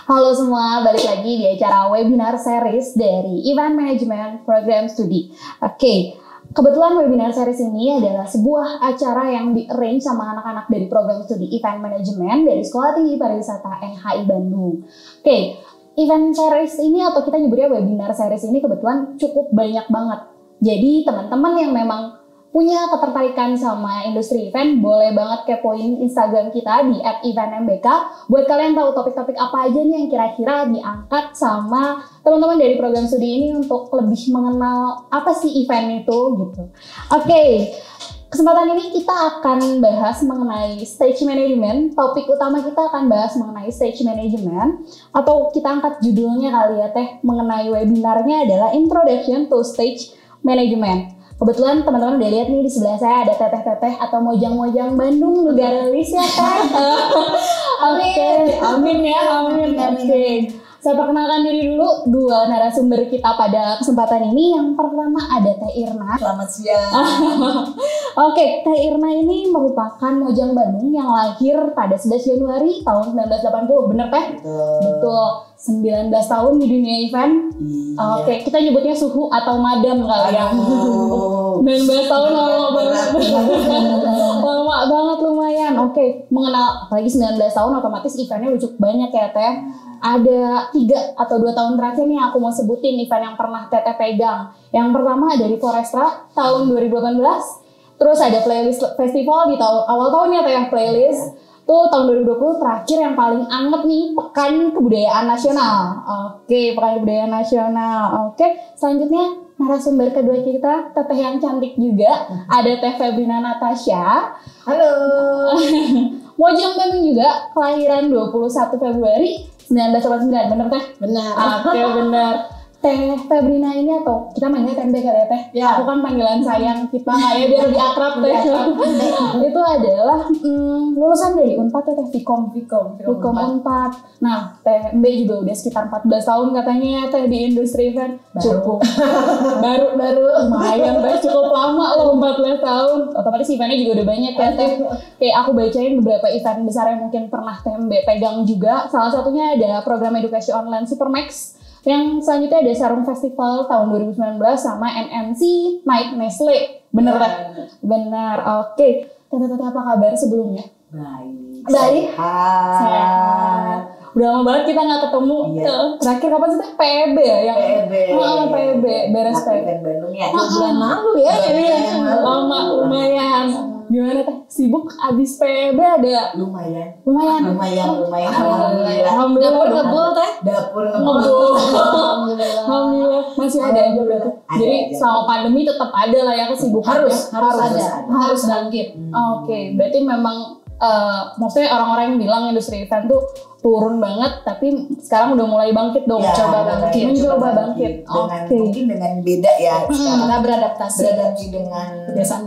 Halo semua, balik lagi di acara webinar series dari Event Management Program Studi. Oke, kebetulan webinar series ini adalah sebuah acara yang di-arrange sama anak-anak dari program studi Event Management dari Sekolah Tinggi Pariwisata NHI Bandung. Oke, event series ini atau kita nyebutnya webinar series ini kebetulan cukup banyak banget. Jadi teman-teman yang memang punya ketertarikan sama industri event, boleh banget kepoin Instagram kita di @eventmbk buat kalian tahu topik-topik apa aja nih yang kira-kira diangkat sama teman-teman dari program studi ini untuk lebih mengenal apa sih event itu gitu. Oke, kesempatan ini kita akan bahas mengenai stage management. Topik utama kita akan bahas mengenai stage management, atau kita angkat judulnya kali ya Teh, mengenai webinarnya adalah Introduction to Stage Management. Kebetulan teman-teman udah lihat nih di sebelah saya ada teteh-teteh atau mojang-mojang Bandung negara Lis ya Teh. Oke, amin ya, amin. Oke. Saya perkenalkan diri dulu dua narasumber kita pada kesempatan ini. Yang pertama ada Teh Irna. Selamat siang. Oke, Teh Irna ini merupakan mojang Bandung yang lahir pada 11 Januari tahun 1980. Bener Teh? Betul. 19 tahun di dunia event. Iya. Oke, kita nyebutnya suhu atau madam kali ya. 19 tahun lama banget. Lama banget lumayan. Oke, mengenal apalagi 19 tahun otomatis eventnya udah cukup banyak ya Teh. Ada 3 atau 2 tahun terakhir nih aku mau sebutin event yang pernah Teteh pegang. Yang pertama dari Forestra tahun 2018. Terus ada playlist festival di awal tahun ya Teh, playlist. Tuh tahun 2020 terakhir yang paling anget nih, Pekan Kebudayaan Nasional. Oke, Pekan Kebudayaan Nasional. Oke, selanjutnya narasumber kedua kita, teteh yang cantik juga. Ada Teh Febrina Natasha. Halo. Mojang Bandung juga, kelahiran 21 Februari 1989, bener Teh? Benar. Oke, bener. Teh Febrina ini atau kita manggilnya Tembe kali ya Teh? Ya. Aku kan panggilan sayang kita ya biar lebih akrab Teh. Itu adalah lulusan dari Unpad ya Teh, Vkom Unpad. Nah, Teh Mbe juga udah sekitar 14 tahun katanya ya Teh di industri event. Cukup. baru lumayan Teh, cukup lama loh 14 tahun. Otomatis eventnya juga udah banyak ya Teh. Kayak aku bacain beberapa event besar yang mungkin pernah Teh Mbe pegang juga. Salah satunya ada program edukasi online Supermax. Yang selanjutnya ada Sarung Festival tahun 2019 sama NNC Night Nestle. Bener Teh? Bener. Oke. Teteh apa kabar sebelumnya? Baik. Sehat. Udah lama banget kita nggak ketemu. Iya. Terakhir kapan sih Teh? PEB ya? Yang PEB. Beres PEB. Event Bandung ya. Bulan lalu ya. Lama lumayan. Gimana Teh? Sibuk abis PEB ada? Lumayan. Alhamdulillah. Dapur ngebul Teh? Dapur ngebul. Alhamdulillah masih ada aja berarti. Jadi selama pandemi tetap ada lah ya kesibukan. Harus bangkit. Oke, berarti memang maksudnya orang-orang yang bilang industri event tuh turun banget, tapi sekarang udah mulai bangkit dong. Ya, Mencoba bangkit. Mungkin dengan beda ya. Kita beradaptasi dengan kebiasaan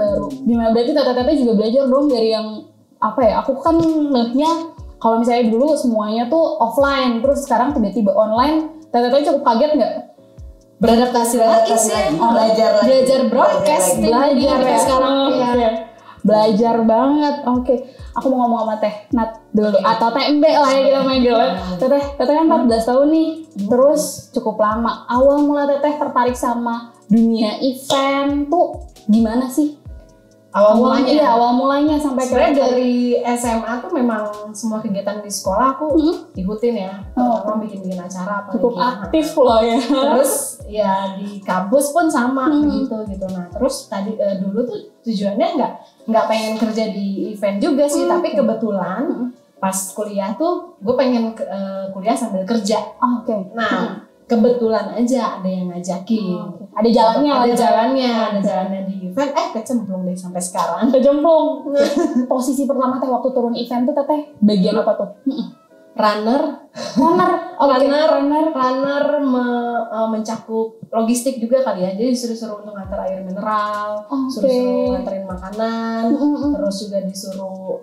baru. Hmm. Gimana berarti teteh-teteh juga belajar dong dari yang apa ya? Aku kan ngehnya kalau misalnya dulu semuanya tuh offline, terus sekarang tiba-tiba online. Teteh-teteh cukup kaget nggak? Beradaptasi lagi. Belajar broadcast, belajar ya sekarang. Belajar banget. Oke. Aku mau ngomong sama Teh Nat dulu atau Teh Mbe lah ya kita manggil. Teteh kan 14 tahun nih. Terus cukup lama. Awal mula Teteh tertarik sama dunia event tuh gimana sih? Awal mulanya sampai sebenarnya dari SMA tuh memang semua kegiatan di sekolah aku ikutin ya. Pertama bikin acara apa cukup aktif loh ya. Terus ya di kampus pun sama begitu gitu. Nah terus tadi dulu tuh tujuannya nggak pengen kerja di event juga sih, tapi kebetulan pas kuliah tuh gue pengen kuliah sambil kerja. Oke. Nah kebetulan aja ada yang ngajakin. Ada jalannya di event. Kecemplung deh sampai sekarang. Kecemplung. Posisi pertama Teh waktu turun event tuh Teteh bagian apa tuh? Runner. runner mencakup logistik juga kali ya. Jadi disuruh untuk ngantar air mineral, suruh nganterin makanan, terus juga disuruh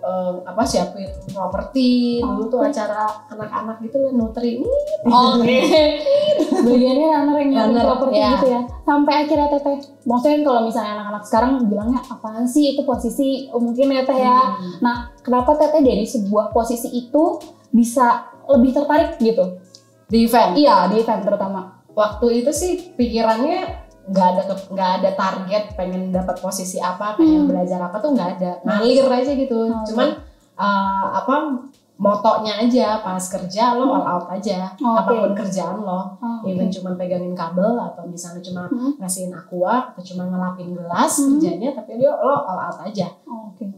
siapin properti. Dulu tuh acara anak-anak gitu lah, nutri. Bagiannya runner yang nyiapin properti ya. gitu ya. Sampai akhirnya Teteh, maksudnya kalau misalnya anak-anak sekarang bilangnya apaan sih itu posisi mungkin ya Teh ya. Nah, kenapa Teteh dari sebuah posisi itu bisa lebih tertarik gitu? Di event? Iya, di event terutama. Waktu itu sih pikirannya nggak ada target pengen dapat posisi apa, pengen belajar apa tuh nggak ada, ngalir aja gitu. Cuman motonya aja pas kerja lo all out aja, apapun kerjaan lo, even cuma pegangin kabel atau misalnya cuma ngasihin aqua atau cuma ngelapin gelas kerjanya, tapi lo all out aja.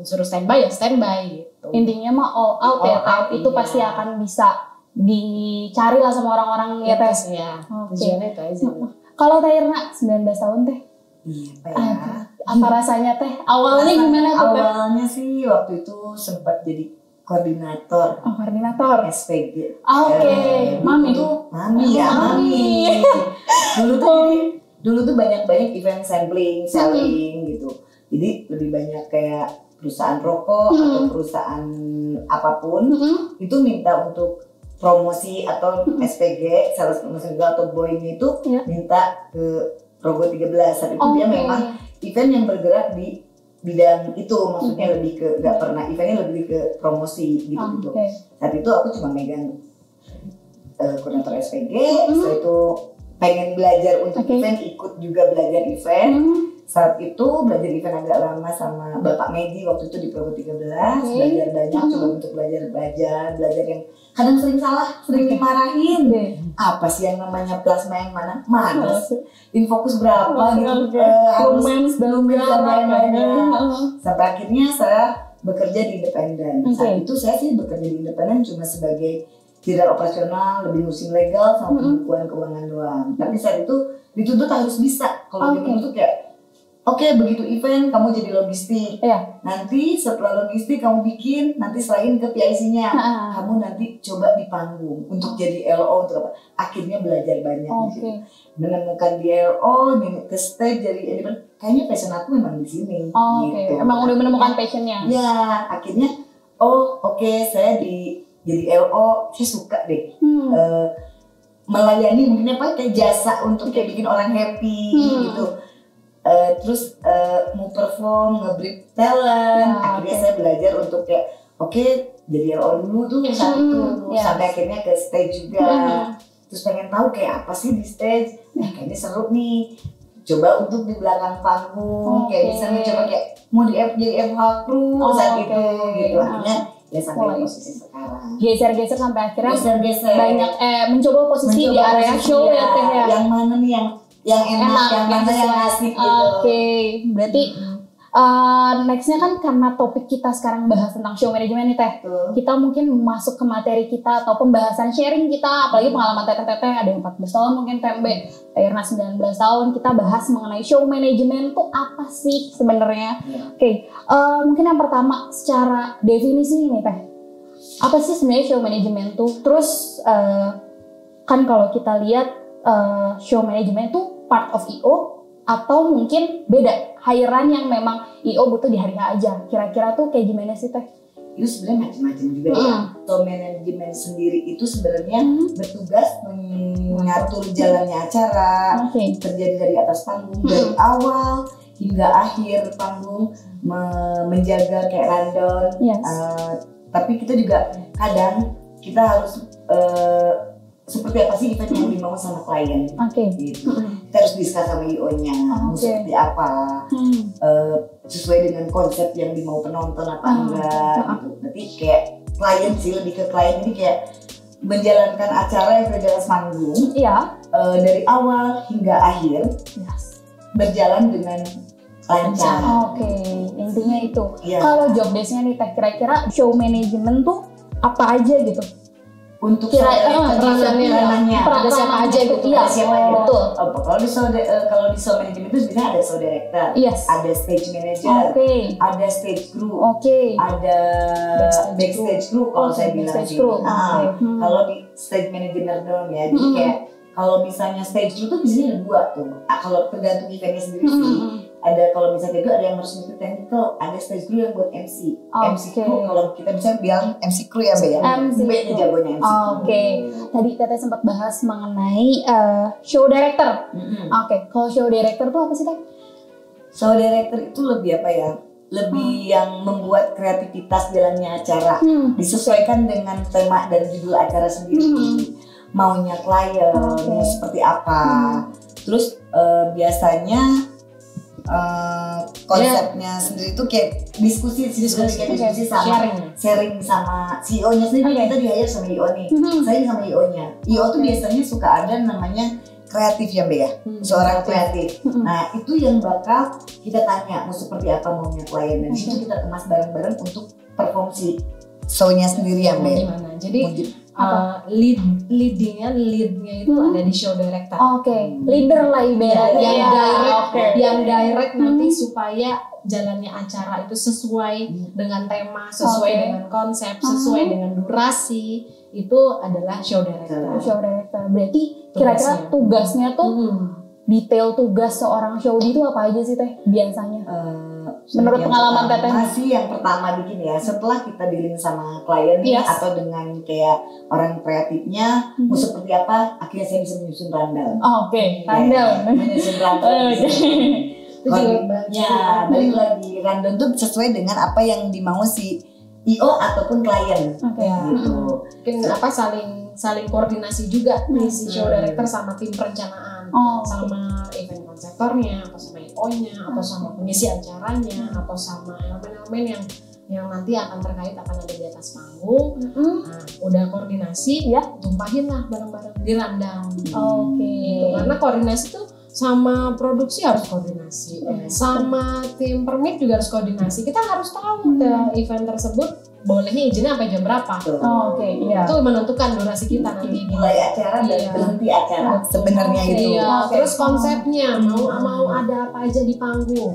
Suruh standby ya standby gitu. Intinya mah all out ya, itu pasti akan bisa dicari lah sama orang-orang ya Teh. Ya, tujuannya itu aja. Kalau Teh Irna 19 tahun Teh, apa rasanya Teh? Awalnya gimana tuh Teh? Awalnya sih waktu itu sempat jadi koordinator. Koordinator SPG. Mami. Dulu tuh banyak event sampling, selling gitu. Jadi lebih banyak kayak perusahaan rokok atau perusahaan apapun itu minta untuk promosi atau SPG, sales promotion girl atau boy-nya itu minta ke Rogo 13. Saat itu dia memang event yang bergerak di bidang itu, maksudnya lebih ke nggak pernah eventnya lebih ke promosi gitu. Saat itu aku cuma megang koordinator SPG. Setelah itu pengen belajar untuk event, ikut juga belajar event. Saat itu belajar event agak lama sama Bapak Medi waktu itu di Progo 13. Belajar banyak, coba untuk belajar yang kadang sering salah, sering dimarahin. Apa sih yang namanya plasma yang mana? Infokus berapa gitu. Harus dan lain-lainnya. Sampai akhirnya saya bekerja di independen. Saat itu saya sih bekerja di independen cuma sebagai direktur operasional, lebih ngurusin legal sama pembukuan keuangan doang. Tapi saat itu dituntut harus bisa. Kalau dituntut kayak begitu event kamu jadi logistik. Nanti setelah logistik kamu bikin, nanti selain ke PIC-nya, kamu nanti coba di panggung untuk jadi LO untuk apa? Akhirnya belajar banyak gitu. Menemukan di LO, ke stage jadi independen. Kayaknya passion aku memang di sini. Gitu. Emang udah menemukan passionnya. Ya, akhirnya saya jadi LO, saya suka deh. Melayani mungkin kayak jasa untuk kayak bikin orang happy gitu. Terus mau perform, nge-brief talent, akhirnya saya belajar untuk kayak jadi LO dulu tuh sampai akhirnya ke stage juga. Terus pengen tahu kayak apa sih di stage, kayaknya seru nih, coba untuk di belakang panggung, kayak misalnya coba kayak mau jadi FH crew saat itu gitu. Akhirnya ya sampai posisi sekarang. Geser-geser sampai akhirnya banyak mencoba posisi di area show ya Teh ya. Yang mana nih yang enak, yang mana yang asik gitu. Berarti nextnya kan karena topik kita sekarang bahas tentang show management nih Teh. Kita mungkin masuk ke materi kita atau pembahasan sharing kita, apalagi pengalaman Teteh ada yang 14 tahun mungkin TMB, Irna 19 tahun, kita bahas mengenai show management tuh apa sih sebenarnya. Mungkin yang pertama secara definisi nih Teh. Apa sih sebenarnya show management tuh? Terus kan kalau kita lihat show management itu part of IO atau mungkin beda hirean yang memang IO butuh di hari aja. Kira-kira tuh kayak gimana sih Teh? Itu sebenarnya macam-macam juga ya. Show management sendiri itu sebenarnya bertugas mengatur jalannya acara, terjadi dari atas panggung dari awal hingga akhir panggung, menjaga kayak rundown. Tapi kita juga kadang kita harus seperti apa sih event yang dimau sama klien gitu. Kita harus diskus sama IO-nya mau seperti apa, sesuai dengan konsep yang dimau penonton apa enggak gitu. Berarti kayak klien sih, lebih ke klien, jadi kayak menjalankan acara yang sudah jelas panggung dari awal hingga akhir berjalan dengan lancar. Intinya itu. Kalau job desk-nya nih Teh, kira-kira show management tuh apa aja gitu? untuk peranannya ada siapa aja gitu. Iya, siapa aja. Betul. Kalau di show manajemen itu sebenarnya ada show director, ada stage manager, ada stage crew, ada backstage crew kalau saya bilang sih. Kalau di stage manajemen doang ya, jadi kayak kalau misalnya stage crew tuh biasanya ada 2 tuh. Kalau tergantung eventnya sendiri sih. Ada kalau misalnya itu ada yang harus untuk technical, ada stage crew yang buat MC. MC crew kalau kita bisa bilang MC crew ya Mbak ya. MC jagonya MC. Tadi Teteh sempat bahas mengenai show director. Kalau show director tuh apa sih Teh? Show director itu lebih apa ya? Lebih yang membuat kreativitas jalannya acara disesuaikan dengan tema dan judul acara sendiri. Maunya klien seperti apa. Terus biasanya konsepnya sendiri itu kayak diskusi sama sharing sama CEO-nya sendiri. Kita di-hire sama IO nih, saya sama IO-nya. IO tuh biasanya suka ada namanya kreatif ya Mbak ya, seorang kreatif. Nah itu yang bakal kita tanya mau seperti apa maunya klien, dan situ kita kemas bareng-bareng untuk perform si show-nya sendiri ya Mbak. Gimana? Jadi leadnya itu ada di show director. Leader lah ibaratnya. Yang direct nanti supaya jalannya acara itu sesuai dengan tema, sesuai dengan konsep, sesuai dengan durasi, itu adalah show director. Berarti kira-kira tugasnya tuh detail tugas seorang showdy itu apa aja sih Teh biasanya? Menurut pengalaman Teteh? Masih yang pertama bikin ya, setelah kita dealing sama klien atau dengan kayak orang kreatifnya mau seperti apa, akhirnya saya bisa menyusun rundown. Menyusun rundown. Balik lagi rundown tuh sesuai dengan apa yang dimau si IO ataupun klien. Gitu. Mungkin saling koordinasi juga nih si show director sama tim perencanaan, sama event konseptornya, atau sama IO-nya, atau sama pengisi acaranya, atau sama elemen-elemen yang nanti akan terkait akan ada di atas panggung. Nah, udah koordinasi, tumpahin lah bareng-bareng di rundown. Gitu. Karena koordinasi tuh sama produksi harus koordinasi, sama tim permit juga harus koordinasi. Kita harus tahu event tersebut bolehnya izinnya sampai jam berapa. Itu menentukan durasi kita nanti. Mulai acara dan berhenti acara sebenarnya itu. Terus konsepnya mau ada apa aja di panggung.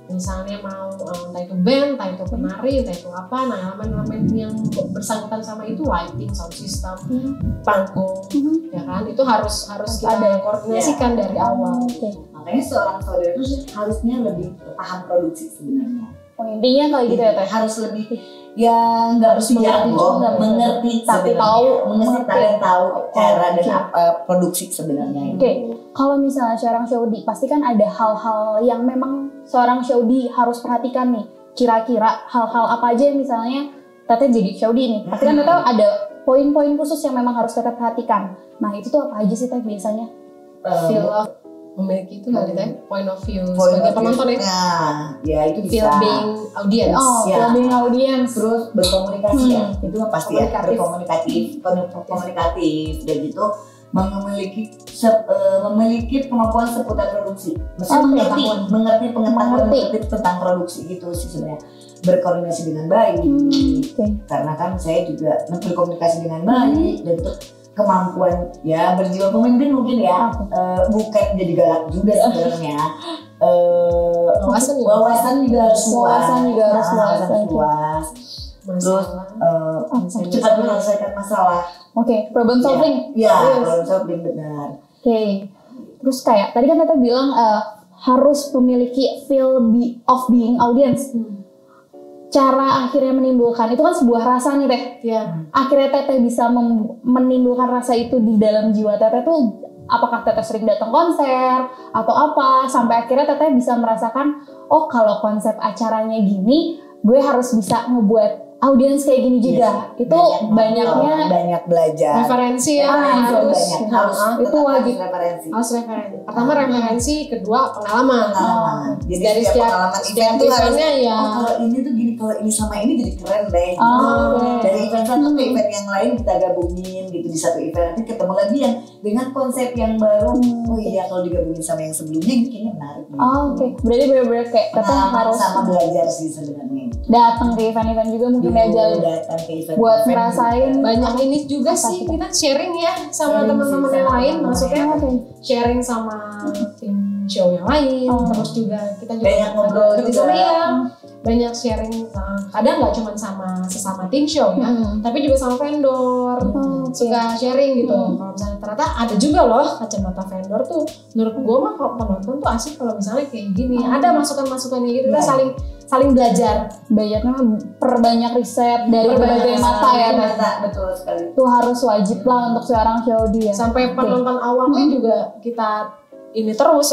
Misalnya mau entah itu band, entah itu penari, entah itu apa. Nah elemen-elemen yang bersangkutan sama itu lighting, sound system, panggung, ya kan itu harus kita koordinasikan dari awal. Makanya seorang saudara itu harusnya lebih paham produksi sebenarnya. Intinya kayak gitu ya Teh. Harus lebih nggak harus mengerti tapi tahu cara dan produksi sebenarnya. Kalau misalnya seorang showdy pasti kan ada hal-hal yang memang seorang showdy harus perhatikan nih. Kira-kira hal-hal apa aja misalnya Teteh jadi showdy nih. Pasti kan Teteh ada poin-poin khusus yang memang harus Teteh perhatikan. Nah itu tuh apa aja sih Teh biasanya? Feel of memiliki itu nggak Teh point of view sebagai penonton ya itu bisa feel being audience. Feel being audience. Terus berkomunikasi itu pasti komunikatif dan gitu memiliki kemampuan seputar produksi. Maksudnya mengerti pengetahuan tentang produksi gitu sih sebenarnya. Berkoordinasi dengan baik. Karena kan saya juga berkomunikasi dengan baik dan itu kemampuan berjiwa pemimpin mungkin bukan jadi galak juga sebenarnya. Wawasan juga harus luas. Terus cepat menyelesaikan masalah. Problem solving. Problem solving benar. Terus kayak tadi kan Teteh bilang harus memiliki feel of being audience. Cara akhirnya menimbulkan itu kan sebuah rasa nih Teh. Akhirnya Teteh bisa menimbulkan rasa itu di dalam jiwa Teteh tuh, apakah Teteh sering datang konser atau apa sampai akhirnya Teteh bisa merasakan kalau konsep acaranya gini, gue harus bisa ngebuat audiens kayak gini juga. Itu banyak belajar. Referensi harus itu wajib. Referensi. Harus referensi. Pertama referensi, kedua pengalaman. Jadi dari setiap event tuh harus kalau ini tuh gini, kalau ini sama ini jadi keren deh. Dari event satu ke event yang lain kita gabungin gitu di satu event, nanti ketemu lagi yang dengan konsep yang baru. Kalau digabungin sama yang sebelumnya ini kayaknya menarik. Berarti benar-benar kayak Teteh harus sama belajar sih sebenarnya. Datang ke event-event juga mungkin sini aja datang ke event buat ngerasain banyak ini juga sih kita sharing ya sama teman-teman yang lain, maksudnya sharing sama tim show yang lain, terus juga kita juga banyak ngobrol sama ya, banyak sharing, kadang nggak cuma sama sesama tim show ya, tapi juga sama vendor, suka sharing gitu. Kalau misalnya ternyata ada juga loh kacamata vendor tuh, menurut gue mah kalau penonton tuh asik kalau misalnya kayak gini, ada masukan-masukannya gitu, kita saling belajar. Banyaknya perbanyak riset dari berbagai mata ya. Betul sekali. Itu harus wajib lah untuk seorang Showdy ya. Sampai penonton awamnya juga kita ini terus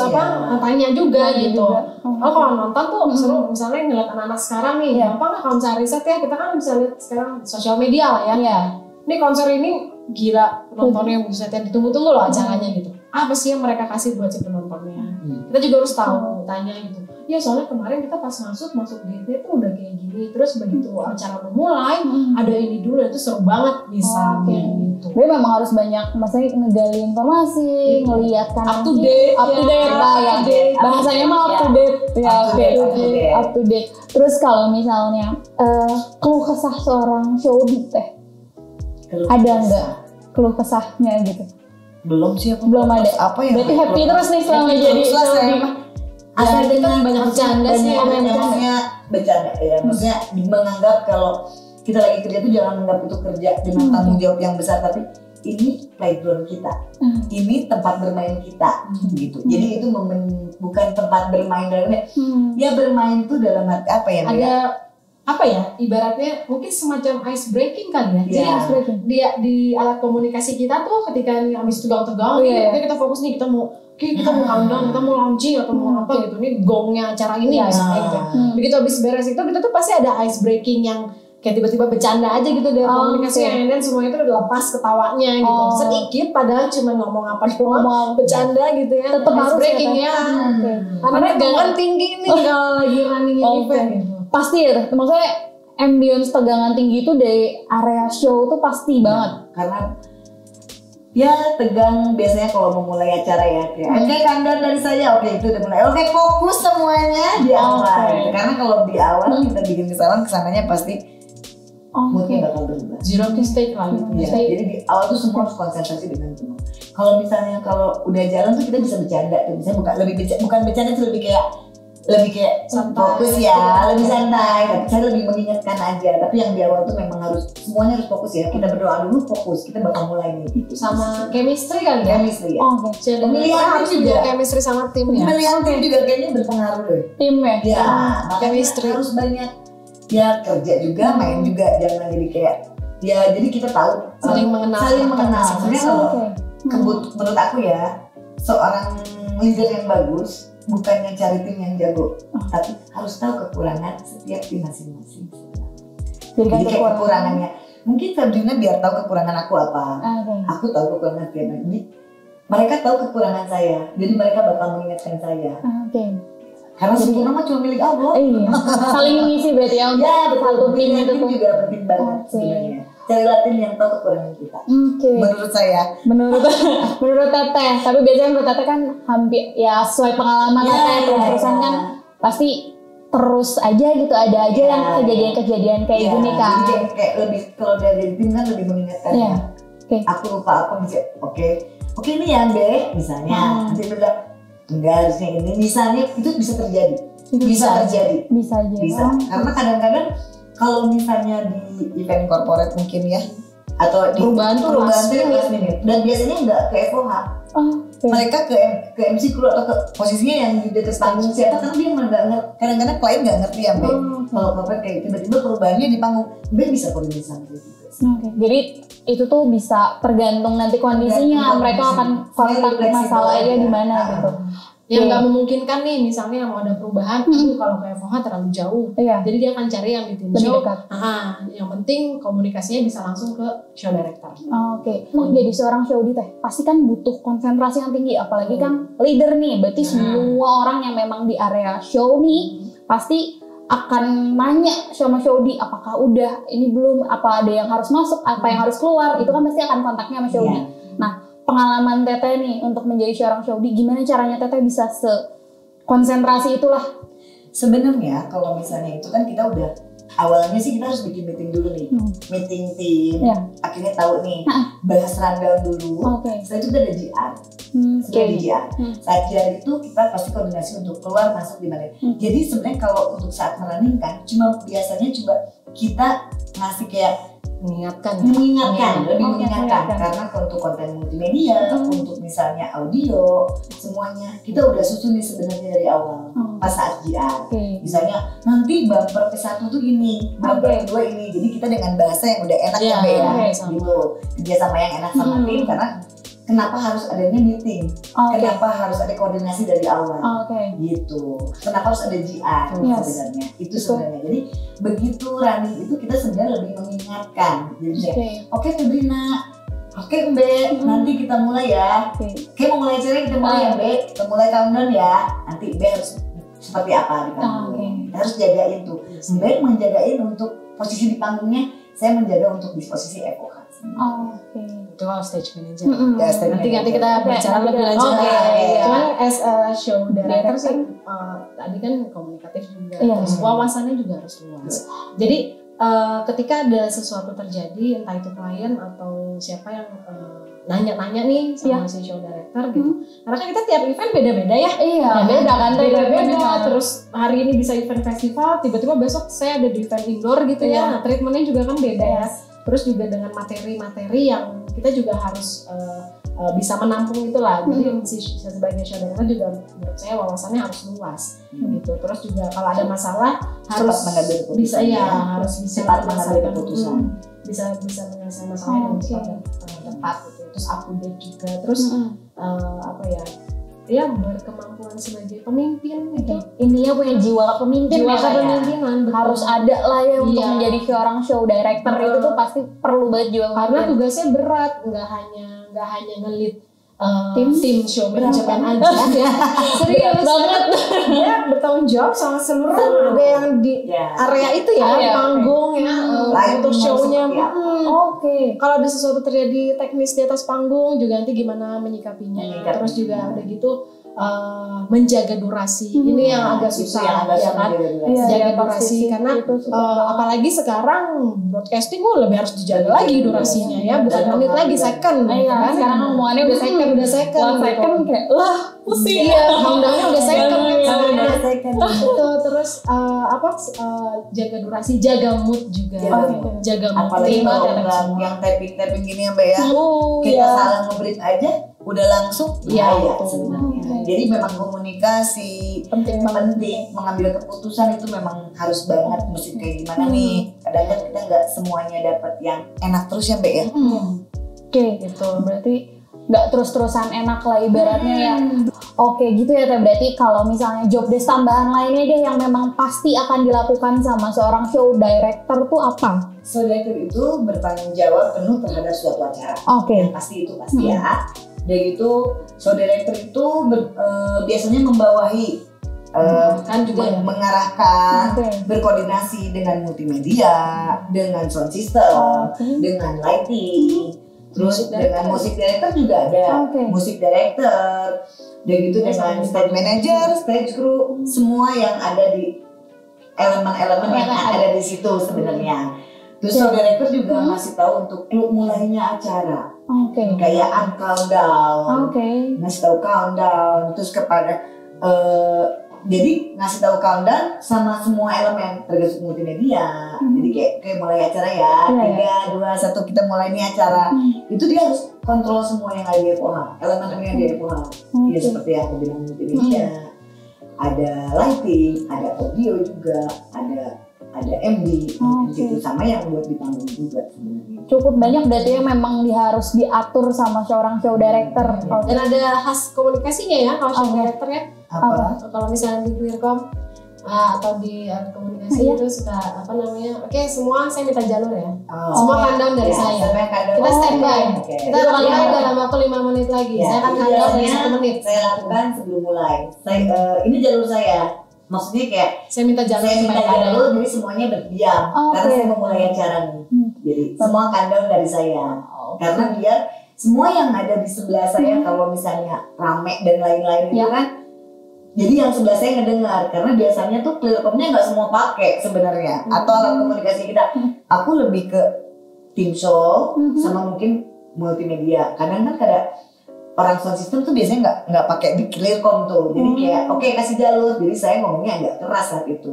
tanya juga gitu. Oh kalau nonton tuh seru, misalnya ngeliat anak-anak sekarang nih, gampang lah kalau misalnya riset ya, kita kan bisa lihat sekarang sosial media lah ya. Ini konser ini gila, penontonnya bisa ditunggu-tunggu loh acaranya gitu. Apa sih yang mereka kasih buat si penontonnya? Kita juga harus tahu, tanya gitu. Ya soalnya kemarin kita pas masuk GT tuh udah kayak gini, terus begitu acara memulai ada ini dulu, itu seru banget bisa kayak gitu. Jadi memang harus banyak, maksudnya ngegali informasi, ngelihat kan up to date lah ya. Bahasanya mah up to date ya, up to date. Terus kalau misalnya keluh kesah seorang Showdy teh, ada nggak keluh kesahnya gitu? Belum sih aku. Belum ada. Apa ya? Berarti happy terus nih selama jadi Showdy. Asal kita banyak bercanda sih, maksudnya bercanda ya, maksudnya menganggap kalau kita lagi kerja tuh jangan menganggap itu kerja dengan tanggung jawab yang besar, tapi ini playground kita, ini tempat bermain kita, gitu. Jadi itu bukan tempat bermain dalamnya, ya bermain tuh dalam arti apa ya? Ada apa ya? Ibaratnya mungkin semacam ice breaking kali ya. Jadi ice breaking. Di alat komunikasi kita tuh ketika habis tegang-tegang, kita fokus nih, kita mau countdown, kita mau launching atau mau apa gitu, nih gongnya acara ini misalnya gitu. Begitu habis beres itu kita tuh pasti ada ice breaking yang kayak tiba-tiba bercanda aja gitu dari komunikasi, dan semua itu udah lepas ketawanya gitu. Sedikit padahal cuma ngomong apa doang, bercanda gitu ya. Tetap ice harus breaking ya. Karena tegangan tinggi nih kalau lagi running event gitu. Pasti ya, maksudnya ambience tegangan tinggi itu dari area show tuh pasti banget. Karena ya tegang biasanya kalau memulai acara ya, oke countdown dari saya, oke itu udah mulai, oke fokus semuanya di awal. Karena kalau di awal kita bikin kesananya pasti moodnya bakal berubah. Zero mistake lah gitu. Ya, jadi di awal tuh semua harus konsentrasi dengan penuh. Kalau misalnya kalau udah jalan tuh kita bisa bercanda, misalnya bukan bercanda tuh lebih kayak fokus ya, lebih santai. Saya lebih mengingatkan aja. Tapi yang di awal tuh memang semuanya harus fokus ya. Kita berdoa dulu, fokus. Kita bakal mulai nih. Sama chemistry kan ya? Chemistry ya. Pemilihan tim juga chemistry sama tim ya. Pemilihan tim juga kayaknya berpengaruh deh. Tim ya. Ya, chemistry harus banyak. Ya kerja juga, main juga. Jangan jadi kayak jadi kita tahu saling mengenal. Sebenarnya kalau menurut aku ya, seorang leader yang bagus bukannya cari tim yang jago, tapi harus tahu kekurangan setiap tim masing-masing. Jadi kayak kekurangannya, mungkin Febrina biar tahu kekurangan aku apa, aku tahu kekurangan Febrina. Jadi mereka tahu kekurangan saya, jadi mereka bakal mengingatkan saya. Karena sempurna mah cuma milik Allah. Saling mengisi berarti ya untuk satu tim itu tuh. Juga penting banget sebenarnya. Carilah tim yang tahu kekurangan kita. Menurut saya. Menurut Teteh. Tapi biasanya menurut Teteh kan hampir ya sesuai pengalaman Teteh terus-terusan kan pasti terus aja gitu, ada aja yang kejadian-kejadian kayak gini kan. Jadi kayak lebih kalau dari tim kan lebih mengingatkan. Aku lupa apa bisa. Oke ini yang B misalnya. Nanti bilang enggak harusnya ini. Misalnya itu bisa terjadi. Bisa terjadi. Bisa. Karena kadang-kadang kalau misalnya di event corporate mungkin ya, atau di perubahan tuh last minute, dan biasanya nggak ke FOH, mereka ke MC crew atau ke posisinya yang di dekat panggung siapa, karena dia nggak ngerti, kadang-kadang klien nggak ngerti ya Mbak. Kalau corporate kayak tiba-tiba perubahannya di panggung, Mbak bisa koordinasi gitu. Jadi itu tuh bisa tergantung nanti kondisinya, mereka akan kontak masalahnya di mana gitu. Yang nggak memungkinkan nih, misalnya mau ada perubahan, kalau ke FOH terlalu jauh, jadi dia akan cari yang di tim show. Yang penting komunikasinya bisa langsung ke show director. Jadi seorang Showdy teh pasti kan butuh konsentrasi yang tinggi, apalagi kan leader nih, berarti semua orang yang memang di area show nih pasti akan nanya sama Showdy, apakah udah ini belum, apa ada yang harus masuk, apa yang harus keluar, itu kan pasti akan kontaknya sama Showdy. Nah, pengalaman Teteh nih untuk menjadi seorang Showdy, gimana caranya Teteh bisa konsentrasi itulah? Sebenarnya kalau misalnya itu kan kita udah awalnya sih kita harus bikin meeting dulu nih, meeting tim, Ya. akhirnya tahu nih, bahas rundown dulu. Oke. Setelah itu kita ada GR, sudah di GR. Saat GR itu kita pasti koordinasi untuk keluar masuk di mana. Jadi sebenarnya kalau untuk saat merunningkan, biasanya coba kita ngasih kayak mengingatkan lebih Oke, mengingatkan mengingatkan. karena untuk konten multimedia, untuk misalnya audio, semuanya kita udah susun nih sebenarnya dari awal pas saat GR. Oke. Misalnya nanti bumper ke-1 tuh ini, bumper Oke. kedua ini. Jadi kita dengan bahasa yang udah enak Iya, ya, Mbak ya, oke, sama. gitu. Kerja sama yang enak sama tim karena kenapa harus adanya meeting? Oke. Kenapa harus ada koordinasi dari awal? Oke. Gitu. Kenapa harus ada GR Yes. sebenarnya? Itu Betul. sebenarnya. Jadi begitu running itu kita sebenarnya lebih mengingatkan. Jadi kayak, Oke. oke Febrina, oke Mbak, nanti kita mulai ya. Oke. Oke mau mulai acara kita mulai ya Mbak. Kita mulai countdown ya. Nanti Mbak harus seperti apa di panggung. Oke. Kita harus jagain tuh. Mbak menjagain untuk posisi di panggungnya. Saya menjaga untuk di posisi FOH. Oke. itu kalau stage manager. Ya, stage Nanti manager. kita bicara Oke, lebih nanti lanjut. kita- ya. Oke, Cuman as a show director sih Director. tadi kan komunikatif juga, Iya. terus wawasannya juga harus luas. Jadi ketika ada sesuatu terjadi, entah itu klien atau siapa yang nanya-nanya nih sama si show director gitu. Karena kan kita tiap event beda-beda ya. Iya. Beda kan, Beda-beda. beda-beda. Terus hari ini bisa event festival, tiba-tiba besok saya ada di event indoor gitu Iya. ya. Nah, treatmentnya juga kan beda ya. Yes. Terus juga dengan materi-materi yang kita juga harus bisa menampung itulah. Jadi sebagai show director juga menurut saya wawasannya harus luas gitu. Terus juga kalau ada masalah harus mengambil keputusan, bisa ya, ya. harus bisa Cepat mengambil menyelesaikan, keputusan. bisa menyelesaikan masalahnya dengan Oke. cepat dan tepat gitu. Terus up to date juga. Terus apa ya? Ya berkemampuan sebagai pemimpin gitu. Intinya punya jiwa kepemimpinan Jiwa ya, Kak, ya. kepemimpinan betul. Harus ada lah ya untuk Iya. menjadi seorang show director itu tuh pasti perlu banget jiwa Karena kepemimpinan. tugasnya berat, nggak hanya nge-lead Tim show manajemen aja ya. Serius banget. Dia bertanggung jawab sama seluruh ada yang di Ya. area itu ya, Iya, di panggung ya, Lighting untuk show-nya. harus seperti apa. Oke. Kalau ada sesuatu terjadi teknis di atas panggung juga nanti gimana menyikapinya. Terus juga udah gitu menjaga durasi. Ini yang agak Itu susah yang agak ya susah kan. menjaga durasi. Iya, Jaga iya, durasi pasti sih. karena Itu susah banget. apalagi sekarang broadcasting lebih harus dijaga lagi durasinya ya, bukan Dan menit lagi second gitu Iya, kan. sekarang omongannya udah second. udah second Wah, gitu. second kayak pusing Iya, undangnya udah second Iya, gitu. iya, Nah, Second. itu terus jaga durasi, jaga mood juga. Jaga mood. Apalagi Tim kalau ada udah yang tapping gini ya Mbak ya. Kita salah nge-brief aja udah langsung Iya, bahaya betul. sebenarnya. Oke. Jadi memang komunikasi penting banget. penting, mengambil keputusan itu memang harus banget, mesti kayak gimana nih. Kadang kan kita nggak semuanya dapat yang enak terus ya Mbak ya. Oke, Gitu. berarti nggak terus-terusan enak lah ibaratnya ya. Oke gitu ya Teh, berarti kalau misalnya job desk tambahan lainnya deh yang memang pasti akan dilakukan sama seorang show director tuh apa? So director itu bertanggung jawab penuh terhadap suatu acara. Oke. Yang pasti itu pasti ya. Dan gitu, show director itu biasanya membawahi, Kan juga ya. mengarahkan, Oke. berkoordinasi dengan multimedia, dengan sound system, Oke. dengan lighting, terus Musik director. dengan musik director juga ada, Oke. musik director, dan gitu dengan stage manager, stage crew, semua yang ada di elemen-elemen yang ada di situ sebenarnya. Terus show director juga ngasih tahu untuk klub mulainya acara, Oke. kayak countdown, Oke. ngasih tahu countdown, terus kepada jadi ngasih tahu countdown sama semua elemen termasuk multimedia. Jadi kayak mulai acara ya, Iya, 3, 2, 1 kita mulai nih acara. Itu dia harus kontrol semua yang ada di FOH, elemen yang ada di FOH. Ya seperti yang aku bilang multimedia, ada lighting, ada audio juga, ada MD gitu, sama yang buat di panggung juga sebenarnya. Cukup banyak berarti ya memang harus diatur sama seorang show director. Oke. Dan ada khas komunikasinya ya kalau show Oke. director ya. Apa? Kalau misalnya di Clearcom atau di komunikasi Iya. itu suka apa namanya? Oke, semua saya minta jalur ya. Oh. Semua countdown dari Ya, saya. sampai countdown. Kita standby. Oke. Kita Itu mulai countdown. dalam waktu 5 menit lagi. Ya, Saya akan itu countdown dari biasanya 1 menit. Saya lakukan sebelum mulai. Ini jalur saya. Maksudnya kayak Saya minta jalur saya minta supaya nggak ada jalur, jadi semuanya berdiam. Oke. Karena saya memulai acara nih. Jadi semua countdown dari saya. Karena biar semua yang ada di sebelah saya kalau misalnya rame dan lain-lain itu Ya. kan Jadi yang sebelah saya ngedengar, karena biasanya tuh clearcomnya nggak semua pakai sebenarnya, atau alat komunikasi kita. Aku lebih ke tim show sama mungkin multimedia. Kadang kan orang sound system tuh biasanya nggak pakai di clearcom tuh, jadi kayak oke, kasih jalur. Jadi saya ngomongnya agak keras saat itu,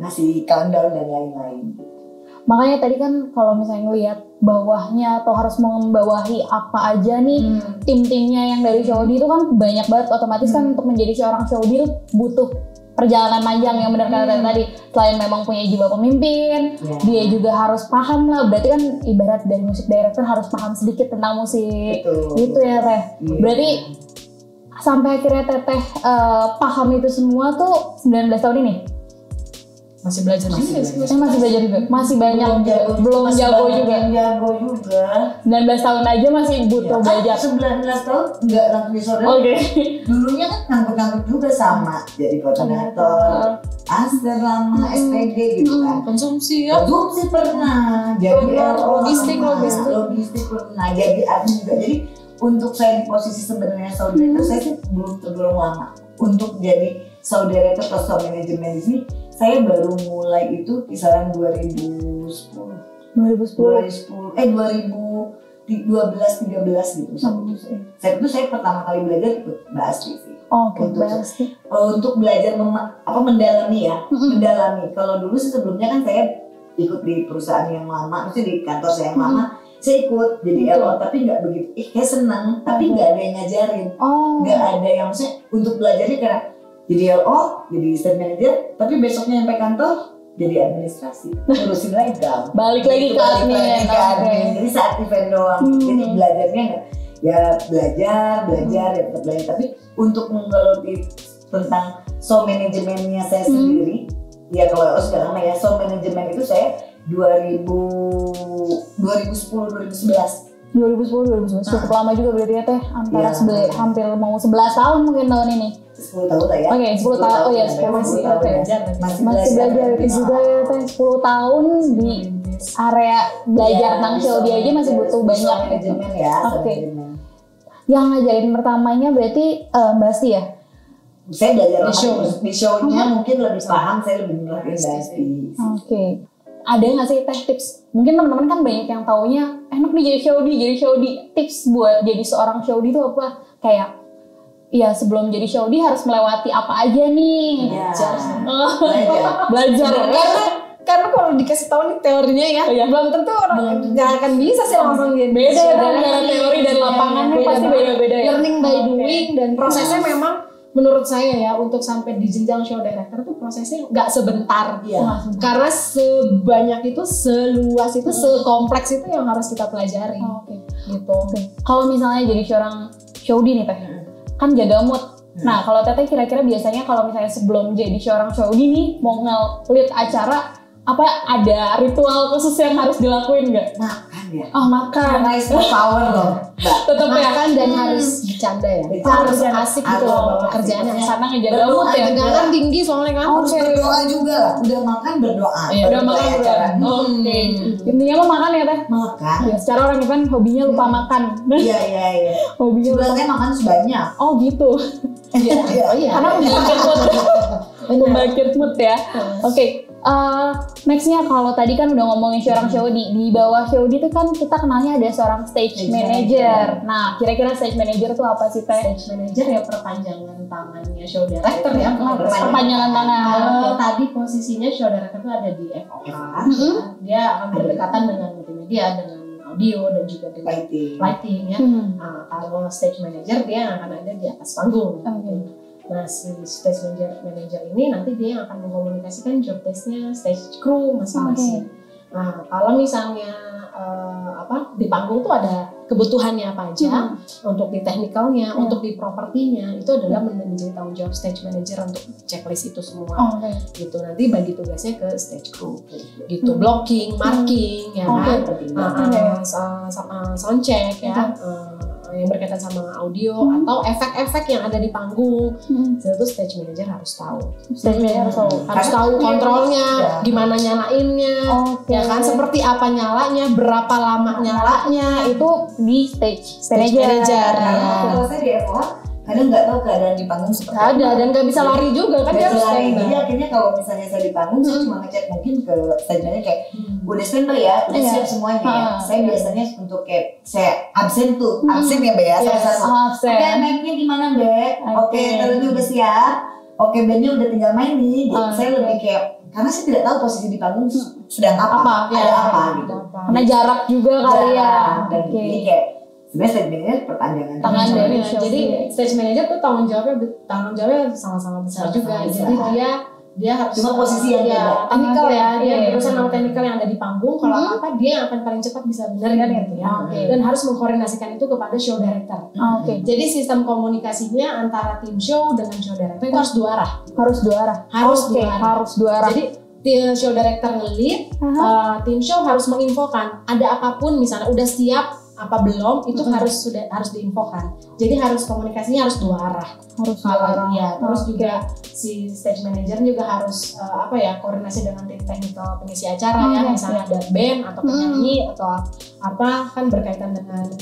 ngasih countdown dan lain-lain. Makanya tadi kan kalau misalnya ngelihat bawahnya atau harus membawahi apa aja nih tim-timnya yang dari Showdy itu kan banyak banget, otomatis kan untuk menjadi seorang Showdy itu butuh perjalanan panjang yang benar kata tadi. Selain memang punya jiwa pemimpin, dia juga harus paham lah. Berarti kan ibarat dari musik director harus paham sedikit tentang musik. Gitu ya Teh. Berarti sampai akhirnya Teteh paham itu semua tuh 19 tahun ini? Masih belajar juga. Masih belajar juga. Masih banyak belum jago juga. 19 tahun aja masih butuh belajar. 19 tahun enggak langsung saudara. Dulunya kan ngangkut-ngangkut juga sama jadi koordinator, aster lama, SPD gitu kan. Konsumsi pernah. Jadi logistik pernah. Jadi admin juga. Jadi untuk saya di posisi sebenarnya saudara saya sih belum tergolong lama. Untuk jadi saudara itu atau sound manajemen di sini saya baru mulai itu kisaran 2012 13 gitu sama itu saya pertama kali belajar ikut Mbak Astri sih. Untuk belajar mendalami ya. Mendalami. Kalau dulu sih sebelumnya kan saya ikut di perusahaan yang lama, maksudnya di kantor saya yang lama, saya ikut jadi LO tapi nggak begitu. Kayak senang, tapi nggak ada yang ngajarin. Nggak ada yang maksudnya untuk belajarnya karena jadi LO, jadi assistant manager, tapi besoknya sampai kantor jadi administrasi, ngurusin lagi kan. Balik lagi ke admin. Jadi saat event doang. Jadi belajarnya nggak, ya belajar ya tetap belajar. Tapi untuk menggeluti tentang sound manajemennya saya sendiri, ya kalau sekarang ya sound manajemen itu saya 2010-2011. Cukup lama juga berarti ya Teh, antara hampir mau 11 tahun mungkin tahun ini. 10 tahun lah ya. 10 tahun. Oh ya, masih belajar itu juga ya Teh. 10 tahun di area belajar tentang Showdy aja masih butuh banyak manajemen ya. Yang ngajarin pertamanya berarti Mbak Asti ya? Saya belajar di show-nya mungkin lebih paham, saya lebih ngelakuin Mbak Asti. Ada nggak sih Teh tips? Mungkin teman-teman kan banyak yang taunya enak nih jadi Showdy. Tips buat jadi seorang Showdy itu apa? Kayak ya sebelum jadi Showdy harus melewati apa aja nih? Belajar. Karena kalau dikasih tahu nih teorinya ya, belum tentu orang nggak akan bisa sih langsung jadi. Beda ya antara teori dan lapangannya pasti beda-beda ya. Learning by doing dan prosesnya memang menurut saya ya untuk sampai di jenjang show director tuh prosesnya nggak sebentar karena sebanyak itu, seluas itu, sekompleks itu yang harus kita pelajari. Gitu. Kalau misalnya jadi seorang Showdy nih Teh, kan jaga mood. Nah kalau Teteh kira-kira biasanya kalau misalnya sebelum jadi seorang Showdy nih mau nge-lead acara, apa ada ritual khusus yang harus dilakuin nggak? Makan ya. Makan. Nice power loh. Tetap ya kan dan harus bercanda ya. Harus asik gitu loh pekerjaannya. Karena ngejaga mood ya. Tegangan tinggi soalnya kan. Harus berdoa juga lah. Udah makan berdoa. Udah makan berdoa. Intinya mah makan ya Teh. Makan. Ya secara orang kan hobinya lupa makan. Iya. Hobinya sebenarnya makan sebanyak. Oh gitu. Iya. Karena membangkit mood ya. Nextnya kalau tadi kan udah ngomongin seorang Showdy, di bawah Showdy itu kan kita kenalnya ada seorang stage manager. Nah, kira-kira stage manager itu apa sih Teh? Stage manager ya perpanjangan tangannya show director ya. Perpanjangan tangan. Tadi posisinya show director itu ada di FOA. Dia akan berdekatan dengan multimedia, dengan audio dan juga dengan lighting ya. Kalau stage manager dia akan ada di atas panggung. Nah si stage manager ini nanti dia yang akan mengkomunikasikan job desk-nya stage crew masing-masing. Nah kalau misalnya di panggung tuh ada kebutuhannya apa aja, untuk di teknikalnya, untuk di propertinya, itu adalah menjadi tanggung jawab stage manager untuk checklist itu semua. Gitu nanti bagi tugasnya ke stage crew. Gitu blocking, marking, ya kan, sound check ya. Yang berkaitan sama audio atau efek-efek yang ada di panggung, itu stage manager harus tahu. Stage manager harus tahu kontrolnya, gimana nyalainnya, ya kan, seperti apa nyalanya, berapa lama nyalanya, itu di stage manager. Kalau saya di FOH kadang nggak tahu keadaan di panggung seperti Nggak ada dan nggak bisa lari juga kan, dia harus standby. Jadi akhirnya kalau misalnya saya di panggung, saya cuma ngecek mungkin ke stage-nya kayak udah standby ya, udah siap semuanya ya. Saya biasanya untuk kayak saya absen tuh, absen ya Mbak ya, Absen. Oke, mic-nya gimana Mbak? Oke, talentnya udah siap. Oke, bandnya udah tinggal main nih. Jadi saya lebih kayak karena saya tidak tahu posisi di panggung sedang apa, ada apa gitu. Karena jarak juga kali ya. Dan ini kayak sebenarnya stage manager perpanjangan tangan dari Jadi stage manager tuh tanggung jawabnya sama-sama besar juga. Jadi dia harus cuma posisi yang beda. Teknikal ya, dia berurusan sama teknikal yang ada di panggung. Kalau apa dia yang akan paling cepat bisa benerin gitu ya. Dan harus mengkoordinasikan itu kepada show director. Jadi sistem komunikasinya antara tim show dengan show director itu harus dua arah. Harus dua arah. Jadi show director nge-lead, tim show harus menginfokan ada apapun misalnya udah siap apa belum itu harus diinfokan. Jadi harus komunikasinya harus dua arah. Ya, terus juga si stage manager juga harus koordinasi dengan tim teknikal pengisi acara ya, misalnya ada band atau penyanyi atau apa kan berkaitan dengan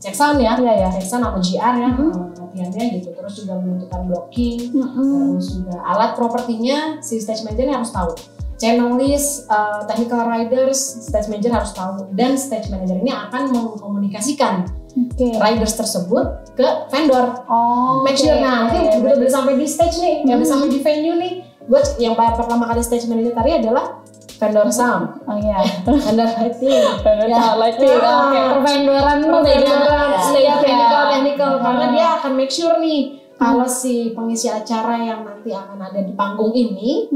check sound ya, check sound atau GR ya, latihannya gitu. Terus juga menentukan blocking, terus juga alat propertinya si stage manager harus tahu. Channel list, technical riders, stage manager harus tahu, dan stage manager ini akan mengkomunikasikan riders tersebut ke vendor. Make sure nanti betul-betul sampai di stage nih, yang sampai di venue nih. Buat yang pertama kali stage manager tadi adalah vendor sound, vendor lighting, pervendoran stage technical, karena dia akan make sure nih kalau si pengisi acara yang nanti akan ada di panggung ini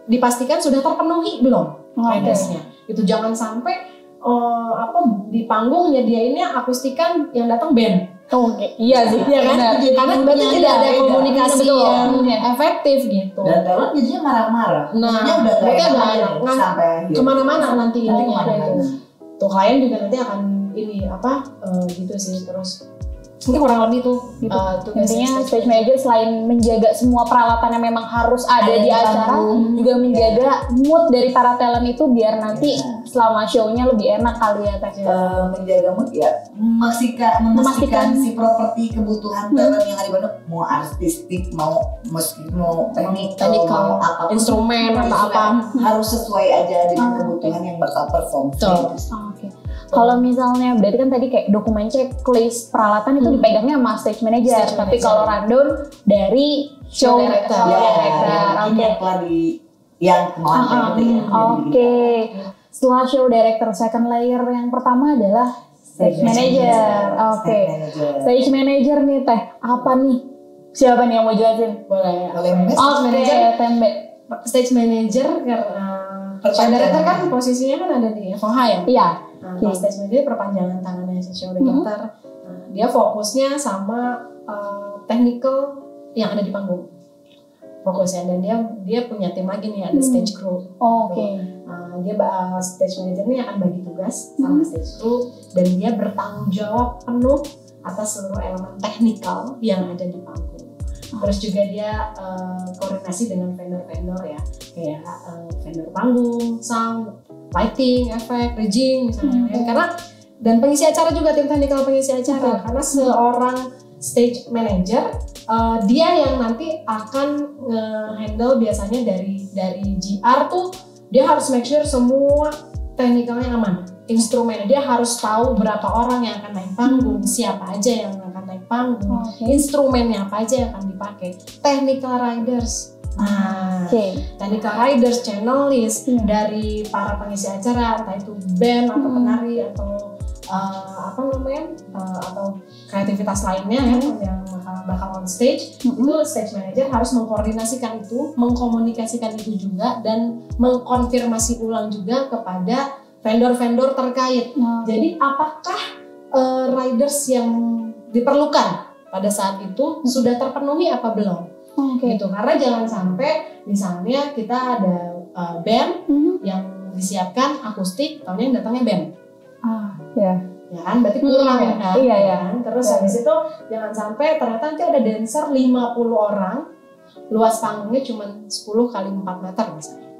dipastikan sudah terpenuhi belum ridersnya. Itu jangan sampai di panggung nyediainnya akustikan yang datang band. Iya sih, kan? Karena berarti tidak ada komunikasi yang efektif gitu. Dan talent jadinya marah-marah. Nah, udah sampai kemana-mana nanti intinya. Tuh klien juga nanti akan gitu sih terus. Mungkin kurang lebih tuh intinya stage manager selain menjaga semua peralatan yang memang harus ada di acara, juga menjaga mood dari para talent itu biar nanti selama show-nya lebih enak kali ya Teh. Menjaga mood ya, memastikan si properti kebutuhan talent yang ada di mana, mau artistik, mau teknikal, mau instrumen atau apa harus sesuai aja dengan kebutuhan yang bakal perform. Kalau misalnya berarti kan tadi kayak dokumen checklist peralatan itu dipegangnya sama stage manager, tapi kalau rundown dari show director. Yang kemauan Setelah show director, second layer yang pertama adalah stage manager. Stage manager nih Teh, apa nih? Siapa nih yang mau jelasin? Boleh. Stage manager karena show director kan posisinya kan ada di FOH ya. Iya. Stage manager perpanjangan tangannya si show director. Dia fokusnya sama technical yang ada di panggung. Fokusnya, dan dia punya tim lagi nih, ada stage crew. Dia stage manager ini akan bagi tugas sama stage crew, dan dia bertanggung jawab penuh atas seluruh elemen teknikal yang ada di panggung. Terus juga dia koordinasi dengan vendor-vendor ya, kayak vendor panggung, sound, lighting, efek, rigging misalnya. Karena dan pengisi acara juga, tim teknikal pengisi acara. Karena seorang stage manager dia yang nanti akan handle biasanya dari GR tuh, dia harus make sure semua teknikalnya aman. Instrumennya dia harus tahu berapa orang yang akan naik panggung, siapa aja yang akan naik panggung, instrumennya apa aja yang akan dipakai, technical riders. Technical riders, channel list dari para pengisi acara, entah itu band atau penari atau atau kreativitas lainnya yang bakal on stage. Itu stage manager harus mengkoordinasikan itu, mengkomunikasikan itu juga, dan mengkonfirmasi ulang juga kepada vendor-vendor terkait. Jadi apakah riders yang diperlukan pada saat itu sudah terpenuhi apa belum? Gitu. Karena jangan sampai misalnya kita ada band yang disiapkan akustik, tahunnya yang datangnya band. Ya kan, berarti kurang kan? Kan? Terus habis itu jangan sampai ternyata nanti ada dancer 50 orang, luas panggungnya cuma 10 x 4 meter misalnya.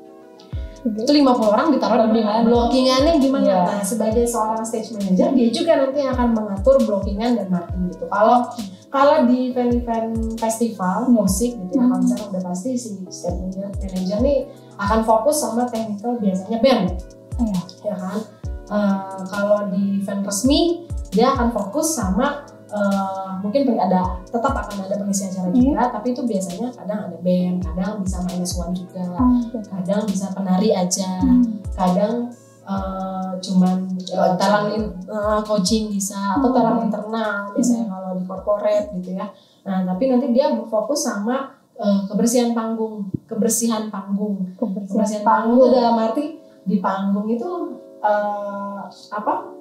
Itu 50 orang ditaruh di mana? Blockingannya gimana? Yeah. Nah, sebagai seorang stage manager, dia juga nanti akan mengatur blockingan dan marketing gitu. Kalau di event-event festival musik gitu ya, konser udah pasti si stage manager nih akan fokus sama technical, biasanya band, ya kan? Kalau di event resmi dia akan fokus sama mungkin tetap akan ada pengisi acara juga, tapi itu biasanya kadang ada band, kadang bisa -1 juga, kadang bisa penari aja, kadang cuman talent coaching bisa, atau talent internal biasanya kalau di corporate gitu ya. Nah, tapi nanti dia fokus sama kebersihan panggung itu dalam arti di panggung itu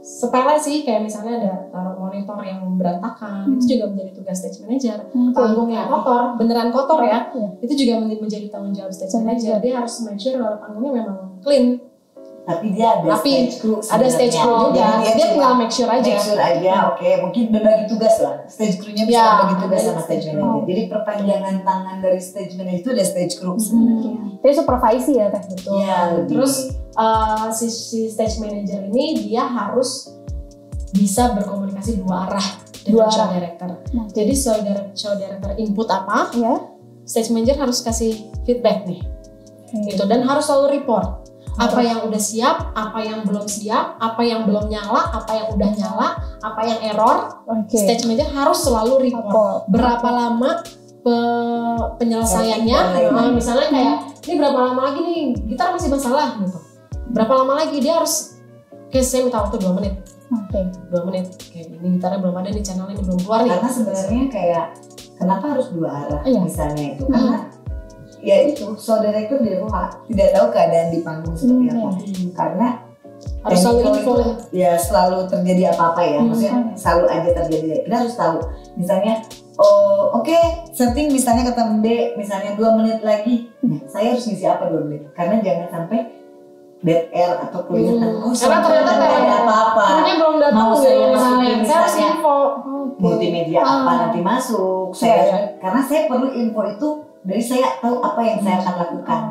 sepele sih, kayak misalnya ada taruh monitor yang berantakan, itu juga menjadi tugas stage manager. Panggung yang kotor, beneran kotor ya, itu juga menjadi tanggung jawab stage manager. Dia harus make sure kalau panggungnya memang clean. Tapi dia ada stage crew. Ada stage crew juga. Dia tinggal make sure aja. Oke. Mungkin berbagi tugas lah. Stage crew-nya bisa berbagi tugas sama stage manager. Jadi perpanjangan tangan dari stage manager itu ada stage crew sebenarnya. Jadi supervisi ya Teh. Betul. Terus si stage manager ini dia harus bisa berkomunikasi dua arah dengan show director. Jadi show director input apa, stage manager harus kasih feedback nih. Gitu, dan harus selalu report. Apa yang udah siap, apa yang belum siap, apa yang belum nyala, apa yang udah nyala, apa yang error. Stage manager harus selalu report. Berapa lama penyelesaiannya, misalnya kayak ini berapa lama lagi nih gitar masih masalah gitu. Berapa lama lagi dia harus, kayak saya minta waktu 2 menit. 2 menit, kayak ini gitarnya belum ada nih, channelnya ini belum keluar nih. Karena sebenarnya kayak kenapa harus 2 arah misalnya itu, karena ya itu show director tidak tahu keadaan di panggung seperti apa, karena harus selalu info ya, selalu terjadi apa-apa ya, maksudnya selalu aja terjadi. Kita harus tahu misalnya setting misalnya kata Mbak misalnya 2 menit lagi, saya harus ngisi apa 2 menit, karena jangan sampai dead air atau kelihatan karena ternyata ada apa-apa, belum datang, mau saya masukin saya harus info multimedia apa nanti masuk, karena saya perlu info itu dari saya tahu apa yang saya akan lakukan,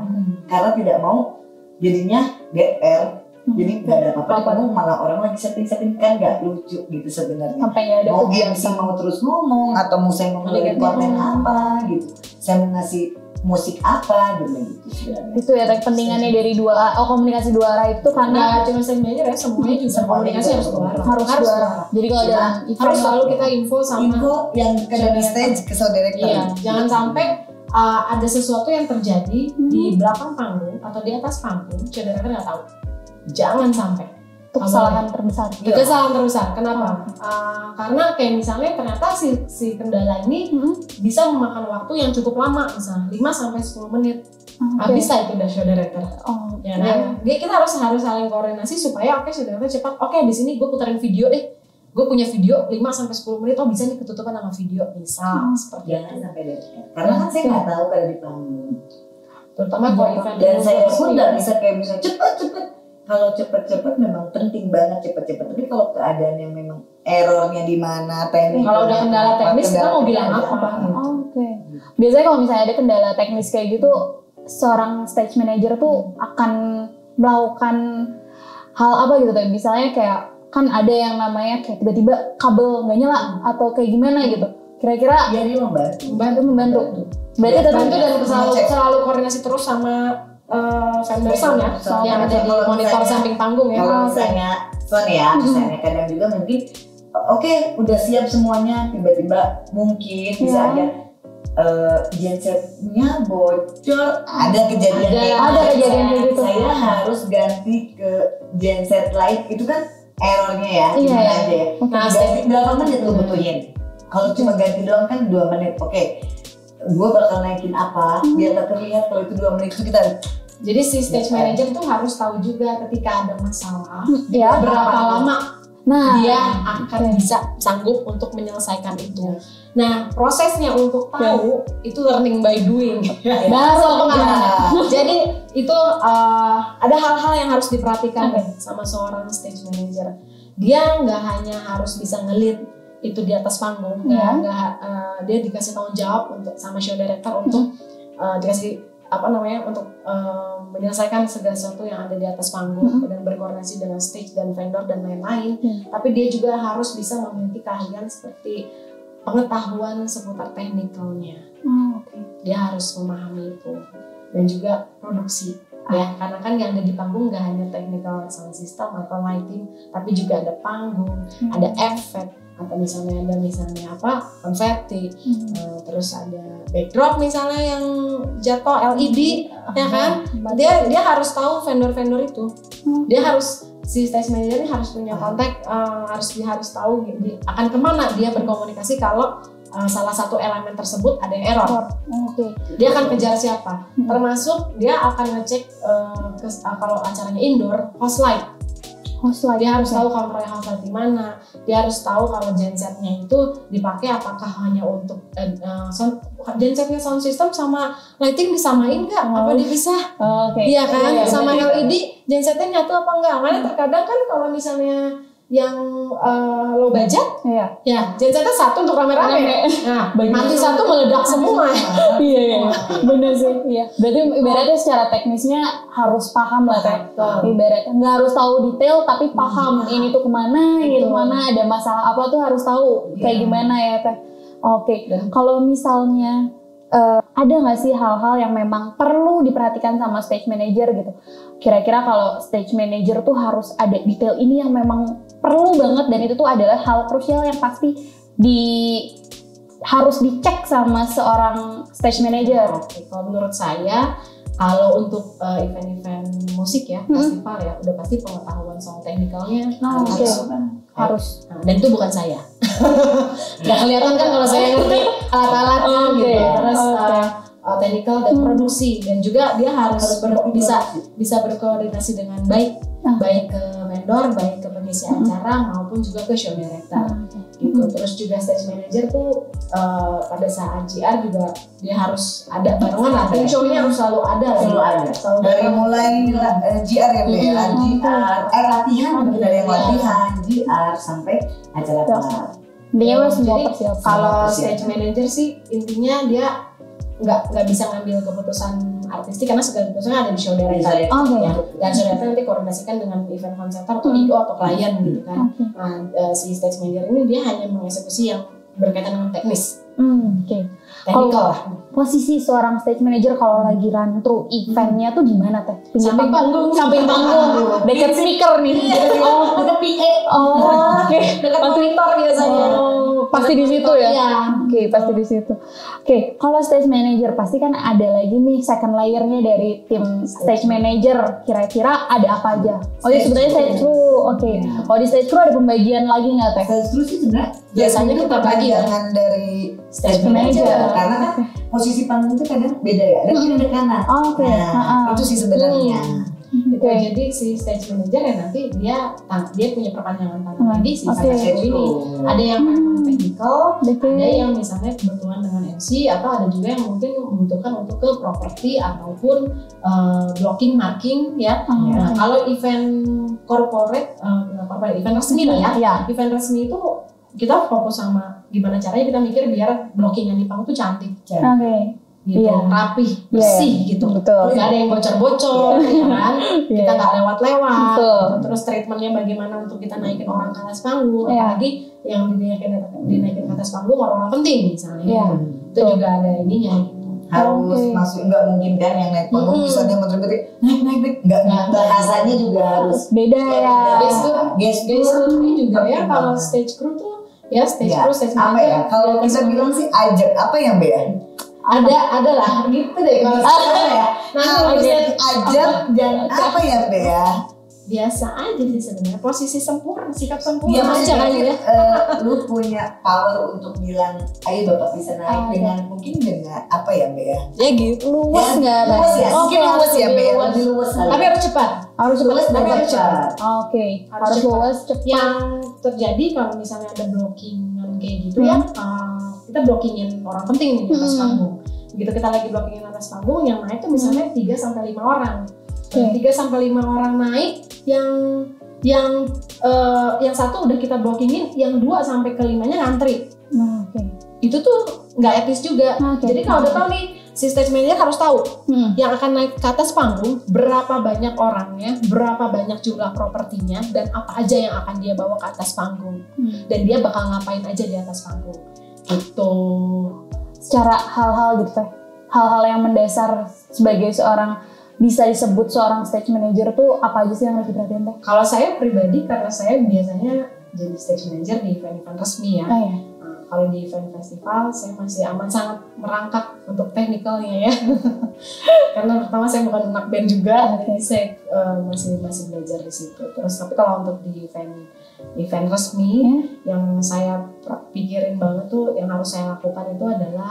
karena tidak mau jadinya dead air, jadi nggak ada apa-apa, malah orang lagi setting kan nggak lucu gitu sebenarnya. Mau MC mau terus ngomong, atau mau saya mau ngeliat konten apa gitu, saya mau ngasih musik apa gitu. Itu ya pentingannya dari komunikasi 2 arah itu, karena cuma stage manager ya, semuanya juga komunikasi harus 2 arah. Harus 2 arah. Jadi kalau dalam harus selalu kita info yang ke stage ke show director. Iya, jangan sampai ada sesuatu yang terjadi di belakang panggung atau di atas panggung, show director nggak tahu. Jangan sampai. Itu kesalahan terbesar. Itu kesalahan terbesar. Kenapa? Karena kayak misalnya ternyata si kendala ini bisa memakan waktu yang cukup lama, misalnya 5-10 menit. Habis lah itu udah show director. Ya kan? Kita harus saling koordinasi supaya show director cepat. Di sini gue putarin video deh. Gue punya video 5-10 menit, bisa nih ketutupan sama video, misal seperti jangan sampai deh. Karena kan saya nggak tahu kalau di panggung. Terutama kalau event. Dan saya pun nggak bisa kayak misalnya cepet. Kalau cepet memang penting banget cepet. Tapi kalau keadaan yang memang errornya di mana, teknik. Kalau udah kendala teknis kita mau bilang apa? Biasanya kalau misalnya ada kendala teknis kayak gitu, seorang stage manager tuh akan melakukan hal apa gitu, kayak misalnya kayak kan ada yang namanya kayak tiba-tiba kabel nggak nyala atau kayak gimana gitu. Kira-kira dia membantu. Berarti tertentu dan selalu koordinasi terus sama vendor sound ya, yang ada di monitor samping panggung ya. Kalau misalnya sound ya, misalnya kadang juga mungkin udah siap semuanya, tiba-tiba mungkin bisa aja gensetnya bocor, ada kejadian gitu. Saya harus ganti ke genset lain, itu kan errornya ya, gimana aja ya. Nah, ganti berapa menit lo butuhin? Kalau cuma ganti doang kan 2 menit, gue bakal naikin apa biar tak terlihat kalau itu 2 menit itu kita. Jadi si stage manager tuh harus tahu juga ketika ada masalah berapa lama dia akan bisa sanggup untuk menyelesaikan itu. Nah, prosesnya untuk tahu itu learning by doing. Baru pengalaman. Jadi itu ada hal-hal yang harus diperhatikan sama seorang stage manager. Dia nggak hanya harus bisa ngelit itu di atas panggung, dia dikasih tanggung jawab untuk sama show director untuk dikasih untuk menyelesaikan segala sesuatu yang ada di atas panggung dan berkoordinasi dengan stage dan vendor dan lain-lain. Tapi dia juga harus bisa memiliki keahlian seperti pengetahuan seputar teknikalnya. Dia harus memahami itu dan juga produksi. Ya, karena kan yang ada di panggung nggak hanya technical sound system atau lighting, tapi juga ada panggung, ada efek, atau misalnya konfeti, terus ada backdrop misalnya yang jatuh LED, ya kan? Dia harus tahu vendor-vendor itu. Dia harus si stage manager ini harus punya kontak, harus tahu akan kemana dia berkomunikasi kalau salah satu elemen tersebut ada yang error. Dia akan kejar siapa? Termasuk dia akan ngecek kalau acaranya indoor, host light. Dia harus tahu kontrolnya host light di mana. Dia harus tahu kalau gensetnya itu dipakai apakah hanya untuk gensetnya sound system sama lighting disamain nggak? Apa dipisah? Iya kan? Sama LED gensetnya nyatu apa enggak? Karena terkadang kan kalau misalnya yang low budget, ya gensetnya satu untuk rame-rame. Nah, mati satu meledak semua. Iya, benar sih. Iya. Berarti ibaratnya secara teknisnya harus paham lah Teh. Ibaratnya nggak harus tahu detail, tapi paham ini tuh kemana, ini tuh kemana, ada masalah apa tuh harus tahu kayak gimana ya Teh. Kalau misalnya ada nggak sih hal-hal yang memang perlu diperhatikan sama stage manager gitu? Kira-kira kalau stage manager tuh harus ada detail ini yang memang perlu banget dan itu tuh adalah hal krusial yang pasti harus dicek sama seorang stage manager. Kalau menurut saya, kalau untuk event-event musik ya, festival ya, udah pasti pengetahuan soal teknikalnya harus. Dan itu bukan saya. Nggak kelihatan kan kalau saya ngerti alat-alatnya gitu. Terus teknikal dan produksi, dan juga dia harus bisa berkoordinasi dengan baik ke vendor, baik ke pengisi acara maupun juga ke show director gitu. Terus juga stage manager tuh pada saat GR juga dia harus ada barengan lah, tim show-nya harus selalu ada. Dari mulai GR ya GR, latihan, dari yang latihan GR sampai acara kelar. Intinya semua persiapan. Kalau stage manager sih intinya dia nggak bisa ngambil keputusan artistik karena segala keputusannya ada di show director. Dan show director nanti koordinasikan dengan event konseptor atau IO atau klien gitu kan. Si stage manager ini dia hanya mengeksekusi yang berkaitan dengan teknis. Teknikal lah. Posisi seorang stage manager kalau lagi run through eventnya tuh gimana Teh? Samping panggung, dekat speaker nih. Dekat PA. Dekat monitor biasanya. Pasti di situ ya. Pasti di situ. Kalau stage manager pasti kan ada lagi nih second layer-nya dari tim stage manager. Kira-kira ada apa aja? Sebenarnya stage crew. Kalau di stage crew ada pembagian lagi nggak Teh? Stage crew sih sebenarnya biasanya kita bagi jangan dari stage manager karena kan posisi panggung itu kadang beda ya, ada kiri ada kanan. Itu sih sebenarnya. Jadi si stage manager ya nanti dia punya perpanjangan tangan di si stage ini. Ada yang memang technical, ada yang misalnya kebetulan dengan MC, atau ada juga yang mungkin membutuhkan untuk ke properti ataupun blocking, marking ya. Nah, kalau event corporate, event resmi lah ya. Event resmi itu kita fokus sama gimana caranya kita mikir biar blockingan di panggung tuh cantik. Gitu, rapih, bersih gitu. Nggak ada yang bocor-bocor, kan? Kita nggak lewat-lewat. Terus treatmentnya bagaimana untuk kita naikin orang ke atas panggung, apalagi yang dinaikin ke atas panggung orang-orang penting misalnya. Itu juga ada ininya. Harus masuk, nggak mungkin kan yang naik panggung misalnya menteri-menteri naik, nggak bahasanya juga harus beda ya. Guest crew ini juga ya, kalau stage crew tuh ya stage apa ya? Kalau kita bilang sih ajak, apa yang beda? Ada lah gitu deh kalau sekarang ya. Ajak dan apa ya Bea? Biasa aja sih sebenarnya, posisi sempurna, sikap sempurna aja kali ya. Lu punya power untuk bilang, ayo bapak bisa naik dengan mungkin dengan apa ya Bea? Ya gitu, luas nggak? Luas ya, mungkin luas ya Bea, lebih luas. Tapi harus cepat. Harus luas dan cepat. Harus luas cepat. Yang terjadi kalau misalnya ada blockingan kayak gitu ya, kita blockingin orang penting nih di atas panggung. Begitu kita lagi blockingin atas panggung, yang naik tuh misalnya 3-5 orang. 3-5 orang naik, yang satu udah kita blockingin, yang 2-5-nya ngantri. Itu tuh nggak etis juga. Jadi kalau udah tahu nih si stage manager harus tahu yang akan naik ke atas panggung berapa banyak orangnya, berapa banyak jumlah propertinya, dan apa aja yang akan dia bawa ke atas panggung, dan dia bakal ngapain aja di atas panggung gitu. Secara hal-hal gitu teh, hal-hal yang mendasar sebagai seorang bisa disebut seorang stage manager tuh apa aja sih yang harus diperhatiin teh? Kalau saya pribadi, karena saya biasanya jadi stage manager di event-event resmi ya. Iya. Kalau di event festival saya masih amat sangat merangkak untuk teknikalnya ya. Karena pertama saya bukan anak band juga, jadi saya masih belajar di situ. Terus tapi kalau untuk di event resmi yang saya pikirin banget tuh, yang harus saya lakukan itu adalah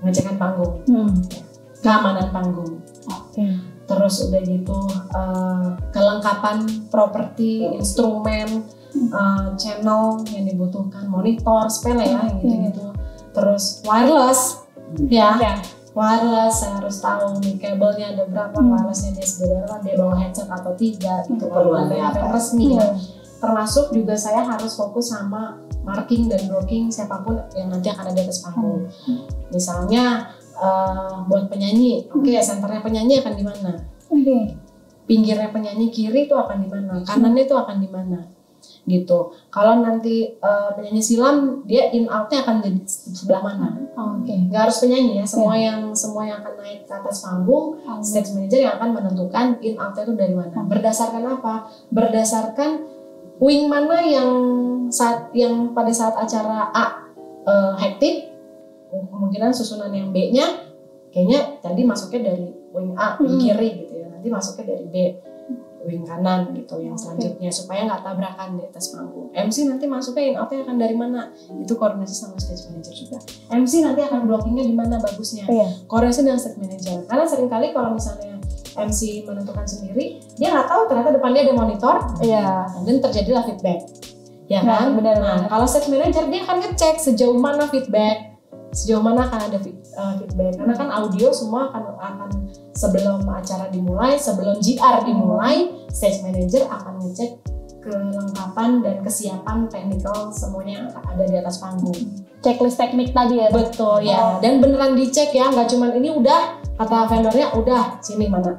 ngecekan panggung, keamanan panggung. Terus udah gitu kelengkapan properti, instrumen, channel yang dibutuhkan, monitor, sepele ya gitu-gitu. Terus wireless wireless, saya harus tahu nih kabelnya ada berapa, wirelessnya dia sederhana, dia bawa headset atau tidak, itu perluannya apa resmi ya. Termasuk juga saya harus fokus sama marking dan blocking siapapun yang nanti akan ada di atas panggung. Misalnya buat penyanyi, senternya penyanyi akan di mana? Pinggirnya penyanyi kiri itu akan di mana? Kanannya itu akan di mana? Gitu. Kalau nanti penyanyi silam, dia in outnya akan jadi sebelah mana? Nggak harus penyanyi ya, semua yang akan naik ke atas panggung, stage manager yang akan menentukan in outnya itu dari mana. Berdasarkan apa? Berdasarkan wing mana yang pada saat acara A hektik, kemungkinan susunan yang B-nya kayaknya tadi masuknya dari wing A, wing kiri gitu ya, nanti masuknya dari B, wing kanan gitu yang selanjutnya, supaya nggak tabrakan di atas panggung. MC nanti masuknya in outnya akan dari mana, itu koordinasi sama stage manager juga. MC nanti akan blockingnya di mana bagusnya, koordinasi dengan stage manager. Karena seringkali kalau misalnya MC menentukan sendiri, dia nggak tahu ternyata depannya ada monitor, dan terjadilah feedback, ya kan? Nah, kalau stage manager dia akan ngecek sejauh mana feedback, sejauh mana akan ada feedback, karena kan audio semua akan sebelum acara dimulai, sebelum GR dimulai, stage manager akan ngecek kelengkapan dan kesiapan teknikal semuanya yang ada di atas panggung. Checklist teknik tadi ya? Betul ya, dan beneran dicek ya, nggak cuman ini udah kata vendornya udah sini mana.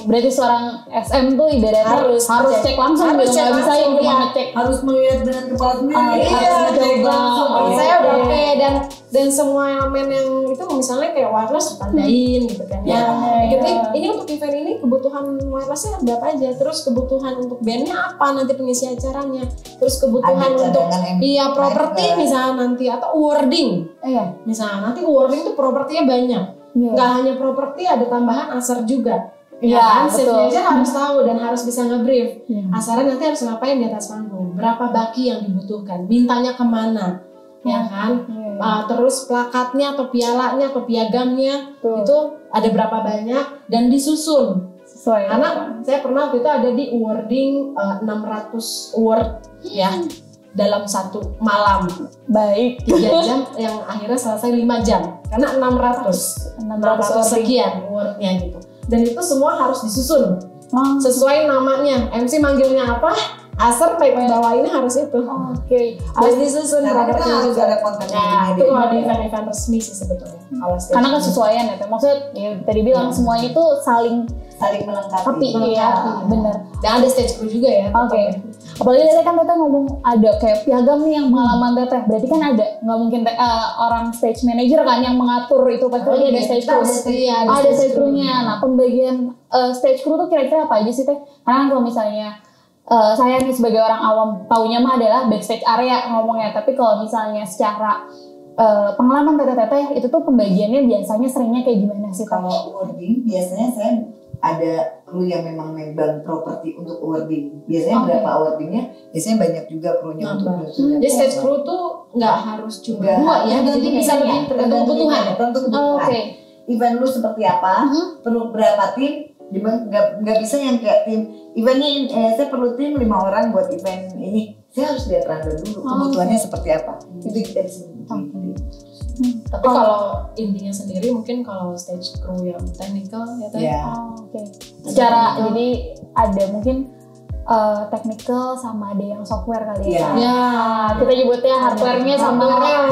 Berarti seorang SM tuh ibaratnya harus cek langsung, harus gitu, nggak bisa yang cuma ngecek, harus melihat dengan kepala sendiri. Saya udah oke, dan semua elemen yang itu misalnya kayak wireless tandain gitu kan ya. Ini untuk event ini kebutuhan wirelessnya berapa aja, terus kebutuhan untuk bandnya apa nanti pengisi acaranya, terus kebutuhan untuk properti misalnya nanti, atau wording. Misalnya nanti wording tuh propertinya banyak. Nggak hanya properti, ada tambahan asar juga. Stage manager harus tahu dan harus bisa nge-brief. Asarnya nanti harus ngapain di atas panggung, berapa baki yang dibutuhkan, mintanya kemana, ya kan? Terus plakatnya atau pialanya atau piagamnya itu ada berapa banyak dan disusun. Karena saya pernah waktu itu ada di wording 600 word ya dalam satu malam. 3 jam yang akhirnya selesai 5 jam. Karena 600 sekian wordnya gitu. Dan itu semua harus disusun sesuai namanya. MC manggilnya apa? Asar baik bawah ini harus itu. Harus disusun propertinya juga. Ada konten itu kalau di event-event resmi sih sebetulnya. Karena kesesuaian ya, maksudnya tadi bilang semuanya itu saling melengkapi. Bener. Dan ada stage crew juga ya. Apalagi Teteh kan Teteh ngomong ada kayak piagam nih yang pengalaman Teteh. Berarti kan ada, nggak mungkin orang stage manager kan yang mengatur itu, pasti ada stage crew. Ada stage crew-nya. Nah, pembagian stage crew tuh kira-kira apa aja sih Teh? Karena kalau misalnya saya nih sebagai orang awam taunya mah adalah backstage area ngomongnya, tapi kalau misalnya secara pengalaman Teteh itu tuh pembagiannya biasanya seringnya kayak gimana sih? Kalau wording biasanya saya ada kru yang memang megang properti untuk awarding. Biasanya berapa awardingnya? Biasanya banyak juga krunya untuk jadi stage crew tuh nggak harus cuma 2 ya, jadi bisa lebih tergantung kebutuhan. Event lu seperti apa? Perlu berapa tim? Nggak bisa yang kayak tim eventnya saya perlu tim 5 orang buat event ini. Saya harus lihat rundown dulu kebutuhannya seperti apa. Itu kita bisa. Tapi kalau intinya sendiri mungkin kalau stage crew yang technical ya Teh. Secara jadi ada mungkin technical sama ada yang software kali ya. Ya, Kita nyebutnya hardware-nya sama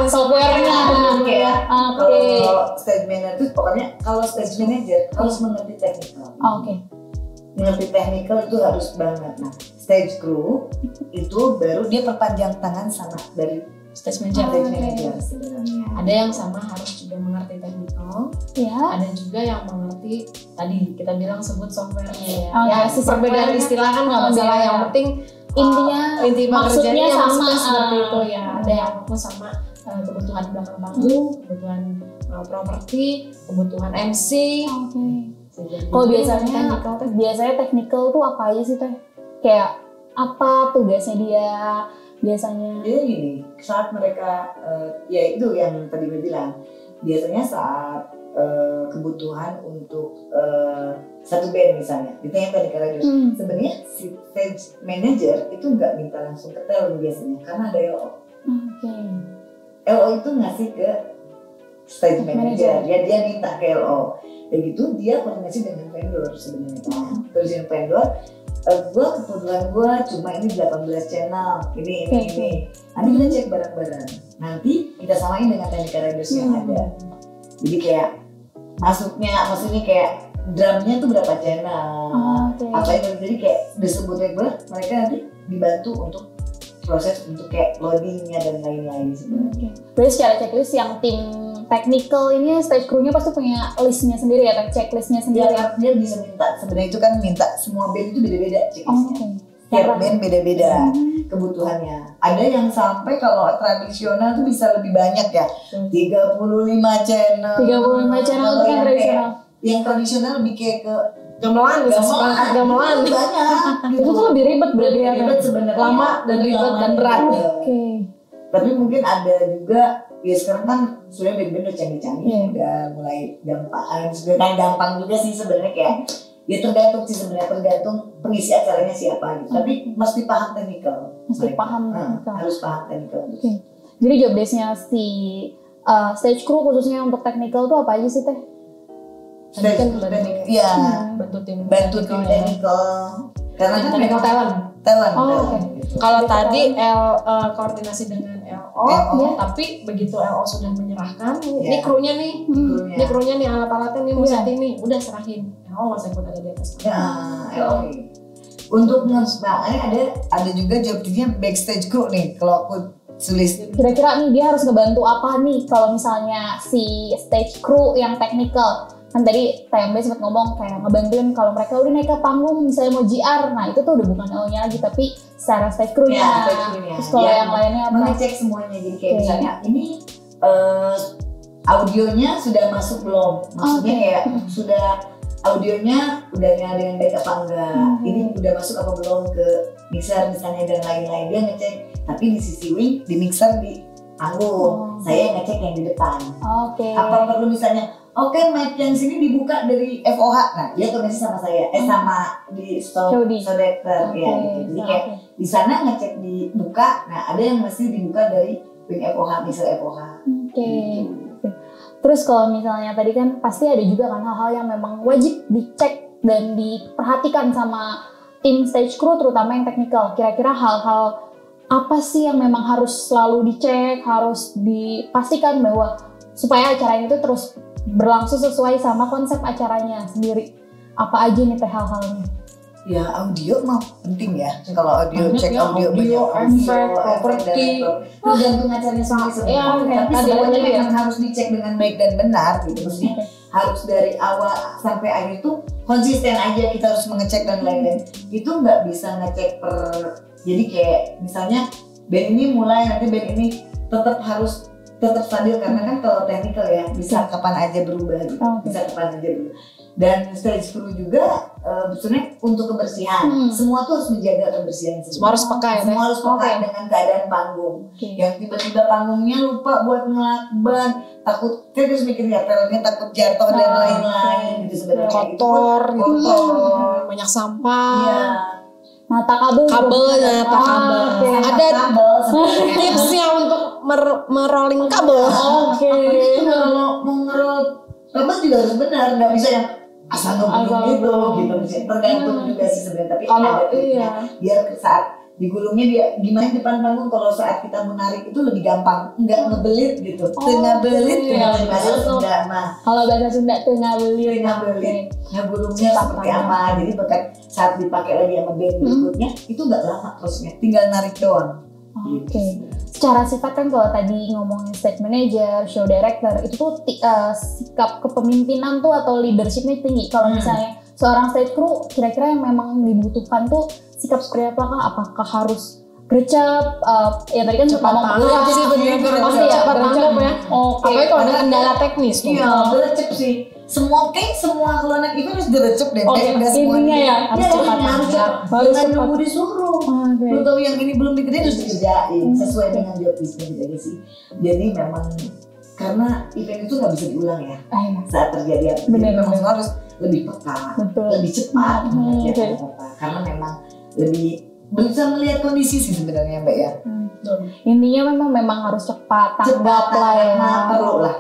software-nya. Oke ya. Oke. Kalau stage manager itu pokoknya kalau stage manager harus mengerti technical. Oke. Mengerti technical itu harus banget. Nah, stage crew itu baru dia perpanjang tangan sama dari stage stage manager. manager sebenarnya. Ada yang sama harus juga mengerti teknikal, Ya. ada juga yang mengerti tadi kita bilang sebut softwarenya ya. Oh, Ya, si perbedaan softwarenya. istilah kan nggak masalah, Iya. yang penting Intinya inti maksudnya pekerjaannya sama. maksudnya seperti itu ya. Ada yang fokus sama kebutuhan belakang panggung, kebutuhan properti, kebutuhan MC. Oke. Jadi, Kalau biasanya technical technical tuh apa aja sih Teh? Kayak apa tugasnya dia biasanya? Jadi gini, saat mereka ya itu yang tadi gue bilang, biasanya saat kebutuhan untuk satu band misalnya, ditanya tadi ke radio, sebenarnya si stage manager itu nggak minta langsung ke talent biasanya, karena ada LO. Oke. LO itu ngasih ke stage manager, ya dia minta ke LO. Ya gitu dia koordinasi dengan vendor sebenarnya kan. Terus yang vendor, gue kebetulan gue cuma ini 18 channel, ini. Nanti kita cek barang-barang. Nanti kita samain dengan teknik riders yang ada. Jadi kayak maksudnya kayak drumnya tuh berapa channel, apa yang jadi kayak disebutnya gue, mereka nanti dibantu untuk proses untuk kayak loadingnya dan lain-lain sebenarnya. Berarti secara checklist yang tim technical ini stage crew-nya pasti punya listnya sendiri ya, checklistnya sendiri. Dia bisa minta, sebenarnya itu kan minta semua band itu beda-beda checklistnya. Tiap band beda-beda kebutuhannya. Ada yang sampai kalau tradisional tuh bisa lebih banyak ya, 35 channel. 35 channel itu kan tradisional. Yang tradisional lebih kayak ke gamelan, seperangkat gamelan banyak. Itu tuh lebih ribet berarti ya. Ribet sebenarnya. Lama dan ribet dan berat. Oke. Tapi mungkin ada juga ya sekarang kan sudah band-band udah canggih-canggih, udah mulai gampang. Sebenarnya gampang juga sih sebenarnya kayak ya tergantung sih sebenarnya, tergantung pengisi acaranya siapa gitu. Tapi mesti paham teknikal. Harus paham teknikal. Oke. Jadi job desk-nya si stage crew khususnya untuk teknikal tuh apa aja sih Teh? Bantu tim teknikal. Karena kan technical talent. Kalau tadi koordinasi dengan LO, tapi begitu LO sudah menyerahkan, ini krunya nih, alat-alatnya nih, musik ini, udah serahin. LO nggak usah ikut ada di atas. LO. Untuk makanya ada juga jobnya backstage crew nih. Kalau aku tulis kira-kira nih dia harus ngebantu apa nih kalau misalnya si stage crew yang technical. Kan tadi TMB sempat ngomong kayak ngebantuin kalau mereka udah naik ke panggung misalnya mau GR, nah itu tuh udah bukan LO-nya lagi tapi secara stage crew-nya. Terus kalau yang lainnya apa? Mengecek semuanya, jadi kayak misalnya ini audionya sudah masuk belum? Maksudnya kayak sudah audionya udah nyala dengan baik apa enggak? Ini udah masuk apa belum ke mixer misalnya dan lain-lain, dia ngecek. Tapi di sisi wing di mixer di panggung, saya ngecek yang di depan. Apa perlu misalnya? Oke, mic yang sini dibuka dari FOH. Nah, dia koordinasi sama saya. Sama di Sodector ya gitu. Jadi kayak di sana ngecek dibuka. Nah, ada yang mesti dibuka dari wing FOH, misal FOH. Terus kalau misalnya tadi kan pasti ada juga kan hal-hal yang memang wajib dicek dan diperhatikan sama tim stage crew terutama yang teknikal. Kira-kira hal-hal apa sih yang memang harus selalu dicek, harus dipastikan bahwa supaya acara ini tuh terus berlangsung sesuai sama konsep acaranya sendiri. Apa aja nih hal-halnya? Ya audio mah penting ya. Kalau audio cek audio efek, properti, tergantung acaranya sendiri. Tapi semuanya memang harus dicek dengan baik dan benar gitu. Maksudnya harus dari awal sampai akhir tuh konsisten aja kita harus mengecek dan lain-lain. Itu nggak bisa ngecek jadi kayak misalnya band ini mulai nanti band ini tetap stabil karena kan kalau technical ya bisa kapan aja berubah gitu, bisa kapan aja berubah. Dan stage crew juga sebenarnya untuk kebersihan, semua tuh harus menjaga kebersihan. Semua harus peka ya. Semua harus peka dengan keadaan panggung. Yang tiba-tiba panggungnya lupa buat ngelak ban, takut kan terus mikirnya pelnya takut jatuh dan lain-lain gitu sebenarnya. Kotor, banyak sampah. Nata kabel. Ada tipsnya untuk merolling kabel. Kalau mau ngerol kabel juga harus benar, nggak bisa yang asal ngebulung gitu, tergantung juga sih sebenarnya. Tapi ada triknya biar saat digulungnya dia gimana di depan panggung, kalau saat kita menarik itu lebih gampang, nggak ngebelit gitu. Tengah belit bahasa Sunda mah. Kalau bahasa Sunda tengah belit. Ngegulungnya seperti apa? Jadi saat dipakai lagi sama band berikutnya itu nggak lama prosesnya, tinggal narik doang. Oke. Secara sifat kan kalau tadi ngomongin stage manager, show director itu tuh sikap kepemimpinan tuh atau leadershipnya tinggi. Kalau misalnya seorang stage crew kira-kira yang memang dibutuhkan tuh sikap seperti apa kah? Apakah harus gercep? Ya tadi kan cepat tanggap sih bener-bener pasti ya cepat tanggap ya. Apalagi kalau ada kendala teknis. Iya, gercep sih. Semua kalau anak event harus gercep deh. Intinya ya harus cepat tanggap. Jangan nunggu disuruh. Lu tahu yang ini belum dikerjain harus dikerjain sesuai dengan job description aja sih. Jadi memang karena event itu nggak bisa diulang ya. Saat terjadi apa? Memang harus lebih peka, lebih cepat karena memang lebih bisa melihat kondisi sih sebenarnya Mbak ya. Intinya memang harus cepat tanggap lah ya. Perlu lah.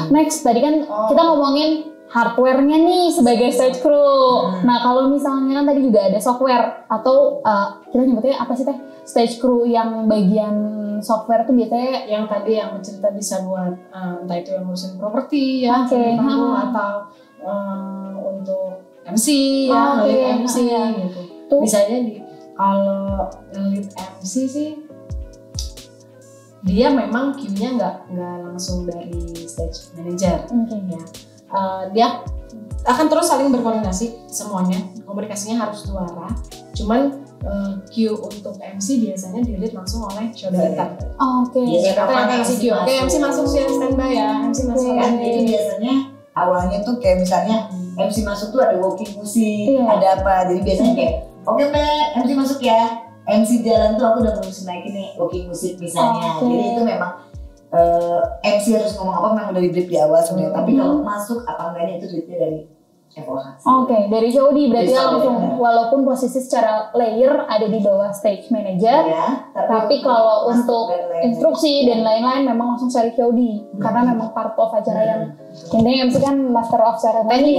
Next tadi kan kita ngomongin hardware-nya nih sebagai stage crew. Nah kalau misalnya kan tadi juga ada software atau kita nyebutnya apa sih teh? Stage crew yang bagian software tuh biasanya yang tadi yang cerita bisa buat entah itu yang ngurusin properti ya, atau untuk MC ya, lead MC gitu. Misalnya kalau lead MC sih dia memang queue-nya nggak langsung dari stage manager ya. Dia akan terus saling berkoordinasi semuanya, komunikasinya harus dua arah. Cuman queue untuk MC biasanya di lead langsung oleh show director. Kita yang kasih queue. MC masuk sih standby ya, MC masuk. Jadi biasanya awalnya tuh kayak misalnya MC masuk tuh ada walking musik, ada apa. Jadi biasanya kayak oke Mbak, MC masuk ya. MC jalan tuh aku udah mesti naikin nih walking musik misalnya. Jadi itu memang MC harus ngomong apa memang udah di brief di awal sebenarnya. Tapi kalau masuk apa enggaknya itu duitnya dari FOH. Dari COD berarti langsung walaupun posisi secara layer ada di bawah stage manager, tapi kalau untuk instruksi dan lain-lain memang langsung dari COD karena memang part of acara yang intinya MC kan master of ceremony.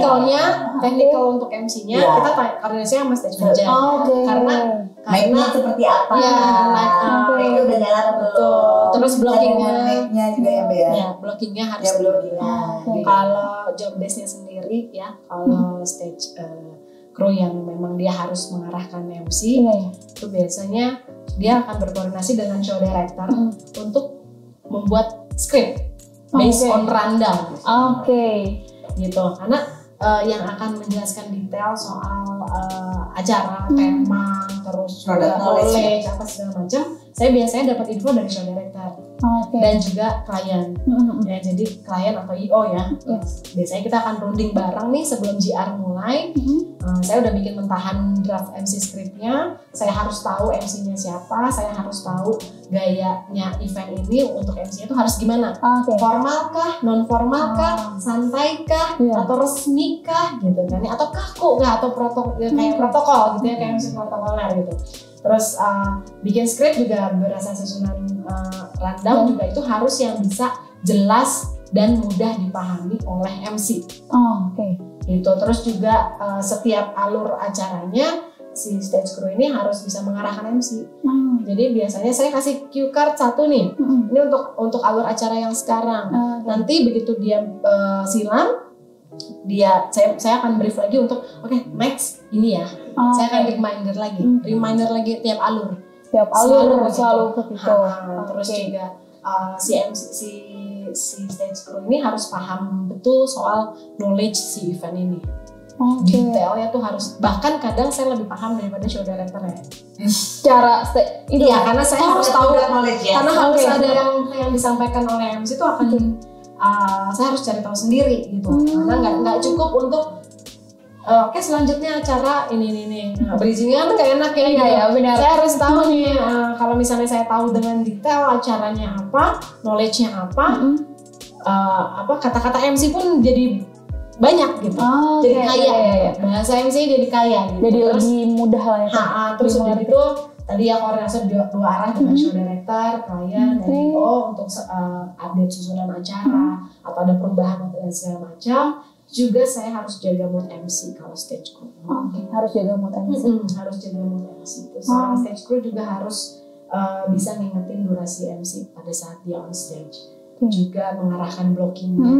Technical untuk MC-nya kita koordinasi sama stage manager. Karena seperti apa? Itu udah jalan betul. Terus blockingnya juga ya Mbak ya. Blockingnya harus. Kalau job desk-nya sendiri ya, kalau stage crew yang memang dia harus mengarahkan MC, itu biasanya dia akan berkoordinasi dengan show director untuk membuat script based on rundown. Gitu. Karena yang akan menjelaskan detail soal acara, tema, terus knowledge apa segala macam, saya biasanya dapat info dari show director dan juga klien. Ya, jadi klien atau IO ya. Biasanya kita akan runding bareng nih sebelum JR mulai. Saya udah bikin mentahan draft MC scriptnya. Saya harus tahu MC-nya siapa. Saya harus tahu gayanya event ini untuk MC-nya itu harus gimana. Formal kah, non formal kah, santai kah, atau resmi kah gitu kan? Atau kaku kah, atau kayak protokol gitu ya, kayak MC protokoler gitu. Terus bikin script juga berasa susunan rundown juga itu harus yang bisa jelas dan mudah dipahami oleh MC. Gitu. Terus juga setiap alur acaranya si stage crew ini harus bisa mengarahkan MC. Jadi biasanya saya kasih cue card satu nih. Ini untuk alur acara yang sekarang. Nanti begitu dia silam, saya akan brief lagi untuk next ini ya. Saya akan reminder lagi tiap alur. Selalu begitu. Terus juga si stage crew ini harus paham betul soal knowledge si event ini. Detailnya tuh harus, bahkan kadang saya lebih paham daripada show director-nya. Karena saya harus tahu karena harus ada yang disampaikan oleh MC itu akan saya harus cari tahu sendiri gitu. Karena nggak cukup untuk selanjutnya acara ini. Bridging-nya kan nggak enak ya. Benar. Saya harus tahu nih kalau misalnya saya tahu dengan detail acaranya apa, knowledge-nya apa, kata-kata MC pun jadi banyak gitu. Jadi kaya. Bahasa MC jadi kaya gitu. Jadi lebih mudah lah ya. Terus udah gitu tadi ya koordinasi dua arah dengan show director, klien, dan IO untuk update susunan acara atau ada perubahan dan segala macam. juga saya harus jaga mood MC kalau stage crew. Harus jaga mood MC. Harus jaga mood MC. Terus seorang stage crew juga harus bisa ngingetin durasi MC pada saat dia on stage. Juga mengarahkan blockingnya.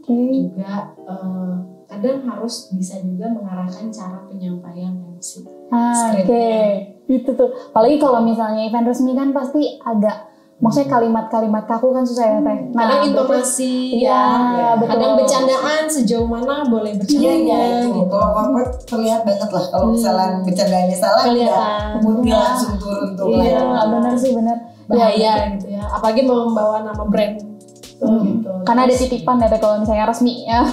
Juga kadang harus bisa juga mengarahkan cara penyampaian MC. Itu tuh. Apalagi kalau misalnya event resmi kan pasti agak, maksudnya kalimat-kalimat kaku kan susah ya Teh. Kadang intonasi, betul. Kadang bercandaan sejauh mana boleh bercanda. Itu. Kalau corporate terlihat banget lah kalau misalnya bercandanya salah, moodnya langsung turun tuh. Iya, benar sih, benar. Bahaya gitu ya. Apalagi mau membawa nama brand. Gitu. Karena ada titipan ya Teh kalau misalnya resmi ya.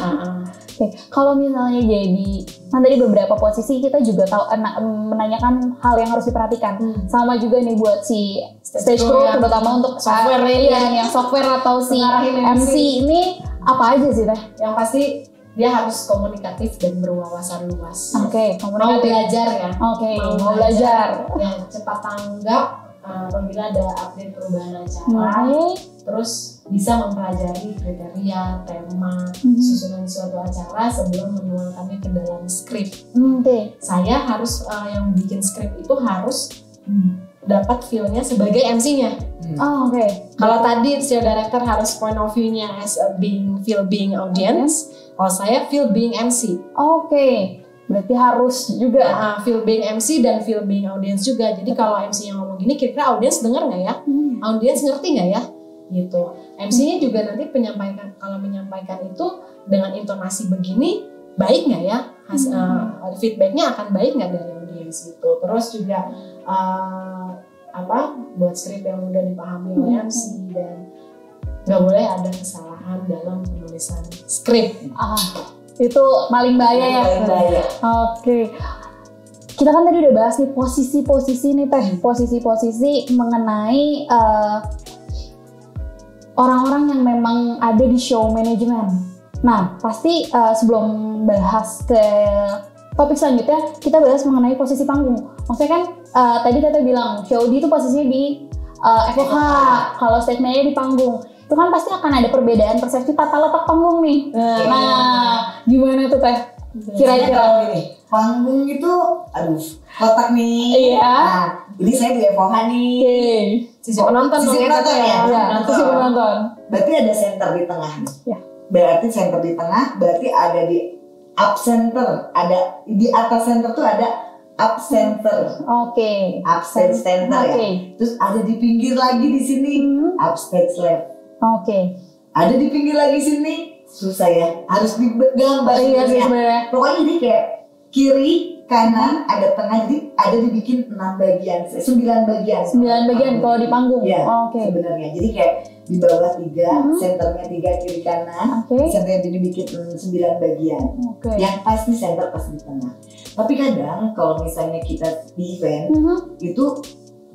Kalau misalnya jadi, kan tadi beberapa posisi kita juga tahu menanyakan hal yang harus diperhatikan. Sama juga nih buat si stage crew, terutama untuk software yang software atau si MC ini apa aja sih Teh? Yang pasti dia harus komunikatif dan berwawasan luas. Mau belajar ya. Mau belajar. Dan cepat tanggap apabila ada update perubahan acara. Terus bisa mempelajari kriteria, tema, susunan suatu acara sebelum menuangkannya ke dalam skrip. Saya harus yang bikin skrip itu harus dapat feel-nya sebagai MC-nya. Kalau tadi show director harus point of view-nya as a being audience, kalau saya feel being MC. Berarti harus juga feel being MC dan feel being audience juga. Jadi kalau MC-nya ngomong gini, kira-kira audience dengar nggak ya? Audience ngerti nggak ya? Gitu. MC-nya juga nanti kalau menyampaikan itu dengan intonasi begini, baik nggak ya? Feedbacknya akan baik nggak dari audiens itu. Terus juga buat skrip yang mudah dipahami oleh MC dan nggak boleh ada kesalahan dalam penulisan skrip. Itu paling bahaya ya. Kita kan tadi udah bahas nih posisi-posisi nih Teh, posisi-posisi mengenai orang-orang yang memang ada di show manajemen. Nah, pasti sebelum bahas ke topik selanjutnya, kita bahas mengenai posisi panggung. Maksudnya kan tadi Tete bilang show di itu posisinya di FOH, kalau stage manager di panggung. Itu kan pasti akan ada perbedaan persepsi tata letak panggung nih. Nah, gimana tuh Teh? Kira-kira panggung itu, kotak nih. Nah, ini saya di FOH nih. Sisi penonton ya. Sisi penonton. Berarti ada center di tengah nih. Berarti center di tengah, berarti ada di up center, ada di atas center tuh ada up center. Upstage center ya. Terus ada di pinggir lagi di sini upstage left. Ada di pinggir lagi sini, susah ya, harus digambar sebenarnya. Pokoknya jadi kayak kiri, kanan, ada tengah, jadi ada dibikin 9 bagian. 9 bagian kalau di panggung. Sebenarnya. Jadi kayak di bawah 3, senternya 3 kiri kanan, senternya dibikin 9 bagian. Yang pasti center pas di tengah. Tapi kadang kalau misalnya kita di event itu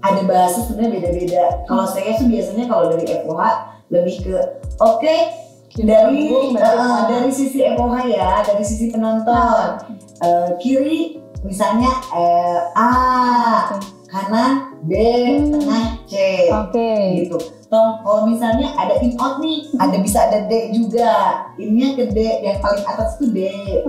ada bahasa sebenarnya beda-beda. Kalau saya tuh biasanya kalau dari FOH lebih ke dari sisi FOH ya, dari sisi penonton. Kiri misalnya A, kanan B, tengah C, gitu. Kalau misalnya ada in out nih, bisa ada D juga. Innya ke D, yang paling atas tuh D, gitu.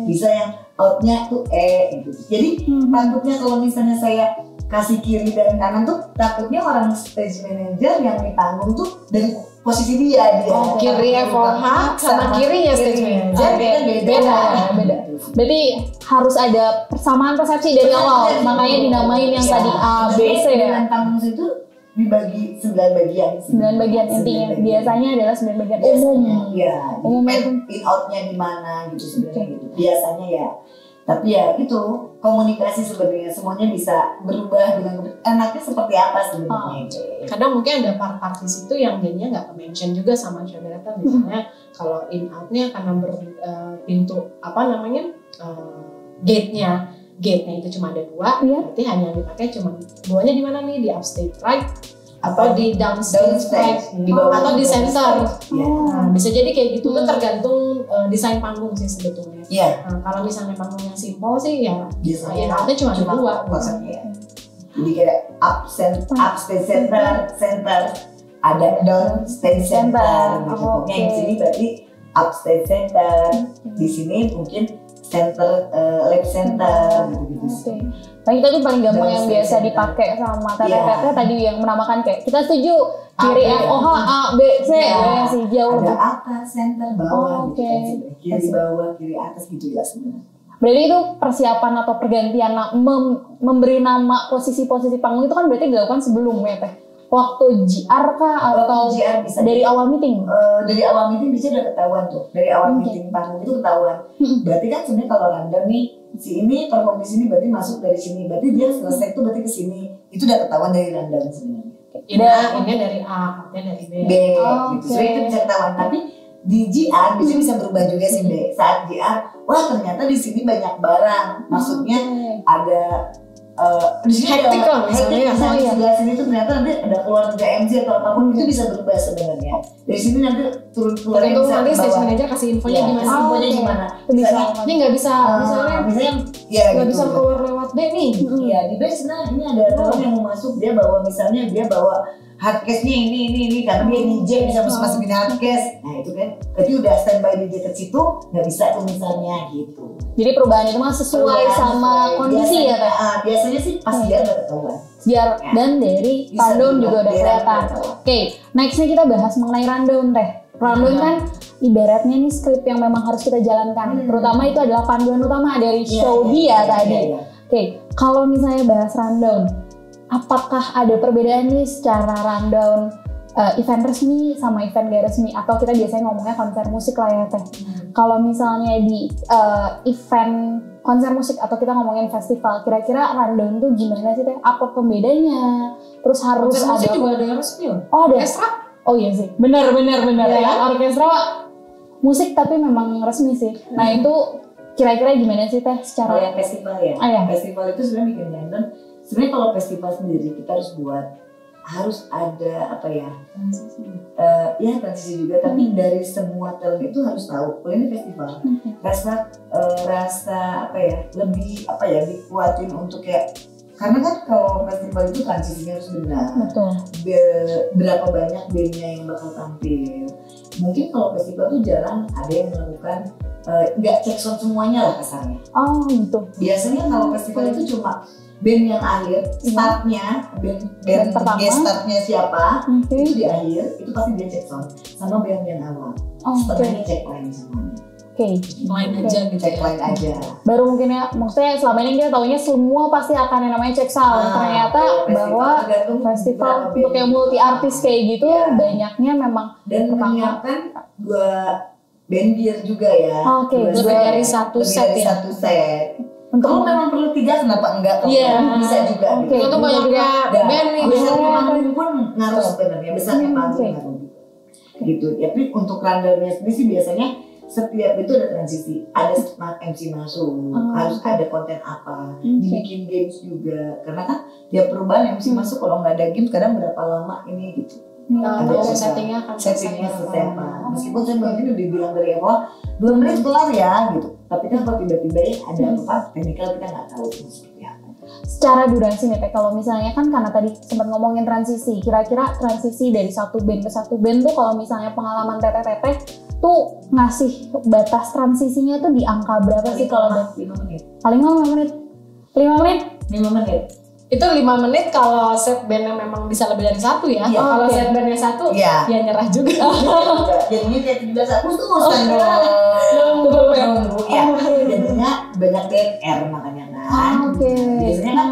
Bisa yang outnya tuh E, gitu. Jadi takutnya kalau misalnya saya kasih kiri dan kanan tuh, takutnya orang stage manager yang di panggung tuh dari posisi dia kiri FOH sama kirinya stage manager beda. Berarti harus ada persamaan persepsi dari awal, makanya dinamain yang tadi A, B, C ya. Dengan panggung itu dibagi 9 bagian. 9 bagian intinya. Biasanya adalah 9 bagian umum. Umumnya itu in outnya di mana gitu sebenarnya gitu. Biasanya ya. Tapi ya itu komunikasi sebenarnya semuanya bisa berubah dengan enaknya seperti apa sebenarnya. Kadang mungkin ada part-part di situ yang jadinya nggak ke-mention juga sama show director. Misalnya kalau in outnya karena pintu gate-nya itu cuma ada 2, berarti hanya dipakai cuma 2-nya di mana nih, di upstage right atau di downstage right, di bawah atau di center. Nah, bisa jadi kayak gitu tuh tergantung desain panggung sih sebetulnya. Nah, kalau misalnya panggung yang simple sih ya in-outnya cuma 2 maksudnya. Jadi kayak upstage center, ada downstage center gitu. Yang di sini berarti upstage center, di sini mungkin center, left center gitu. Oke. Nah itu tuh paling gampang yang biasa dipakai sama teteh-teteh tadi yang menamakan kayak kita setuju kiri F O H A B C ya sih jauh. Ada atas, center, bawah, Oke. gitu. Kiri bawah, kiri atas gitu ya sebenarnya. Berarti itu persiapan atau pergantian memberi nama posisi-posisi panggung itu kan berarti dilakukan sebelum ya teh. Waktu GR kah atau GR bisa dari awal meeting? Dari awal meeting bisa udah ketahuan tuh. Dari awal meeting panggung itu ketahuan. Berarti kan sebenarnya kalau random nih si ini perform di sini berarti masuk dari sini. Berarti dia selesai tuh berarti ke sini. Itu udah ketahuan dari random sebenarnya. Ini dari A, ini dari B. Gitu. Sebenarnya itu bisa ketahuan. Tapi di GR biasanya bisa berubah juga sih B. Saat GR, wah ternyata di sini banyak barang. Maksudnya ada di sini Hektik lah misalnya. di sebelah sini tuh ternyata nanti ada keluarga MC atau apapun itu bisa berubah sebenarnya. Dari sini nanti turun keluar Tergantung nanti stage manager kasih infonya gimana. Infonya gimana? Misalnya ini nggak bisa, misalnya ya nggak gitu. bisa keluar lewat B nih. Iya di base nah ini ada orang yang mau masuk dia bawa misalnya dia bawa hardcase-nya ini karena dia DJ bisa masukin hardcase. Nah itu kan berarti udah standby DJ ke situ nggak bisa tuh misalnya gitu. Jadi perubahan itu mah sesuai sama kondisi ya teh. Biasanya sih pas dia udah ketahuan. Biar dan dari rundown juga udah kelihatan. Oke, nextnya kita bahas mengenai rundown teh. Rundown kan ibaratnya nih skrip yang memang harus kita jalankan. Terutama itu adalah panduan utama dari show dia tadi. Oke, kalau misalnya bahas rundown, apakah ada perbedaan nih secara rundown event resmi sama event gak resmi atau kita biasanya ngomongnya konser musik lah ya teh. Kalau misalnya di event konser musik atau kita ngomongin festival, kira-kira rundown tuh gimana sih teh? Apa pembedanya? Terus harus Konser musik ada juga ada yang resmi loh. Oh ada. Orkestra. Oh iya sih. Benar Iya. ya. Orkestra musik tapi memang resmi sih. Nah itu kira-kira gimana sih teh Kalau secara yang festival ya, iya. festival itu sebenarnya bikin random. Sebenarnya kalau festival sendiri kita harus ada apa ya? Transisi juga. Tapi dari semua talent itu harus tahu. Kalau ini festival, rasa apa ya? Lebih apa ya? Dikuatin untuk kayak karena kan kalau festival itu transisinya harus benar. Betul. Berapa banyak bandnya yang bakal tampil. Mungkin kalau festival tuh jarang ada yang melakukan nggak cek sound semuanya lah kasarnya. Oh gitu. Biasanya kalau festival itu cuma band yang akhir, startnya, band pertama. guest startnya siapa, Oke. itu di akhir, itu pasti dia cek sound sama band yang awal. Setengahnya cek line semuanya. Oke. Lain aja gitu. Cek line aja. Baru mungkin ya, maksudnya selama ini kita taunya semua pasti akan yang namanya cek sound. Ternyata bahwa festival untuk yang multi artis kayak gitu banyaknya memang dan menyiapkan 2 band gear juga ya. Oke, Dua lebih set. dari satu Lebih set dari ya. satu set. untuk Kalau memang perlu 3 kenapa enggak? Kalau Iya. bisa juga. Oke. Gitu. Itu banyaknya Dan band nih. besarnya Oh. panggung pun ngaruh sebenarnya, besarnya panggung Oke. ngaruh gitu. Tapi untuk rundownnya sendiri sih biasanya setiap itu ada transisi, ada MC masuk, harus ada konten apa, dibikin games juga. Karena kan tiap perubahan MC masuk kalau nggak ada games kadang berapa lama ini gitu. Ada Ada settingnya kan. settingnya seperti apa. Meskipun saya mungkin udah bilang dari awal 2 menit kelar ya gitu. Tapi kan kalau tiba-tiba ya ada apa teknikal kita nggak tahu itu seperti apa. secara durasi nih Teh, kalau misalnya kan karena tadi sempat ngomongin transisi, kira-kira transisi dari satu band ke satu band tuh kalau misalnya pengalaman teteh-teteh tuh ngasih batas transisinya tuh di angka berapa sih kalau 5 menit. paling lama 5 menit? 5 menit? 5 menit. Itu 5 menit kalau set bandnya memang bisa lebih dari 1 ya. Iya. Kalau Oke. set bandnya 1 Iya. ya nyerah juga. Jadinya kayak 17 Agustus kan Nunggu ya. nunggu ya. Jadinya banyak DNR makanya kan. Oke. Biasanya kan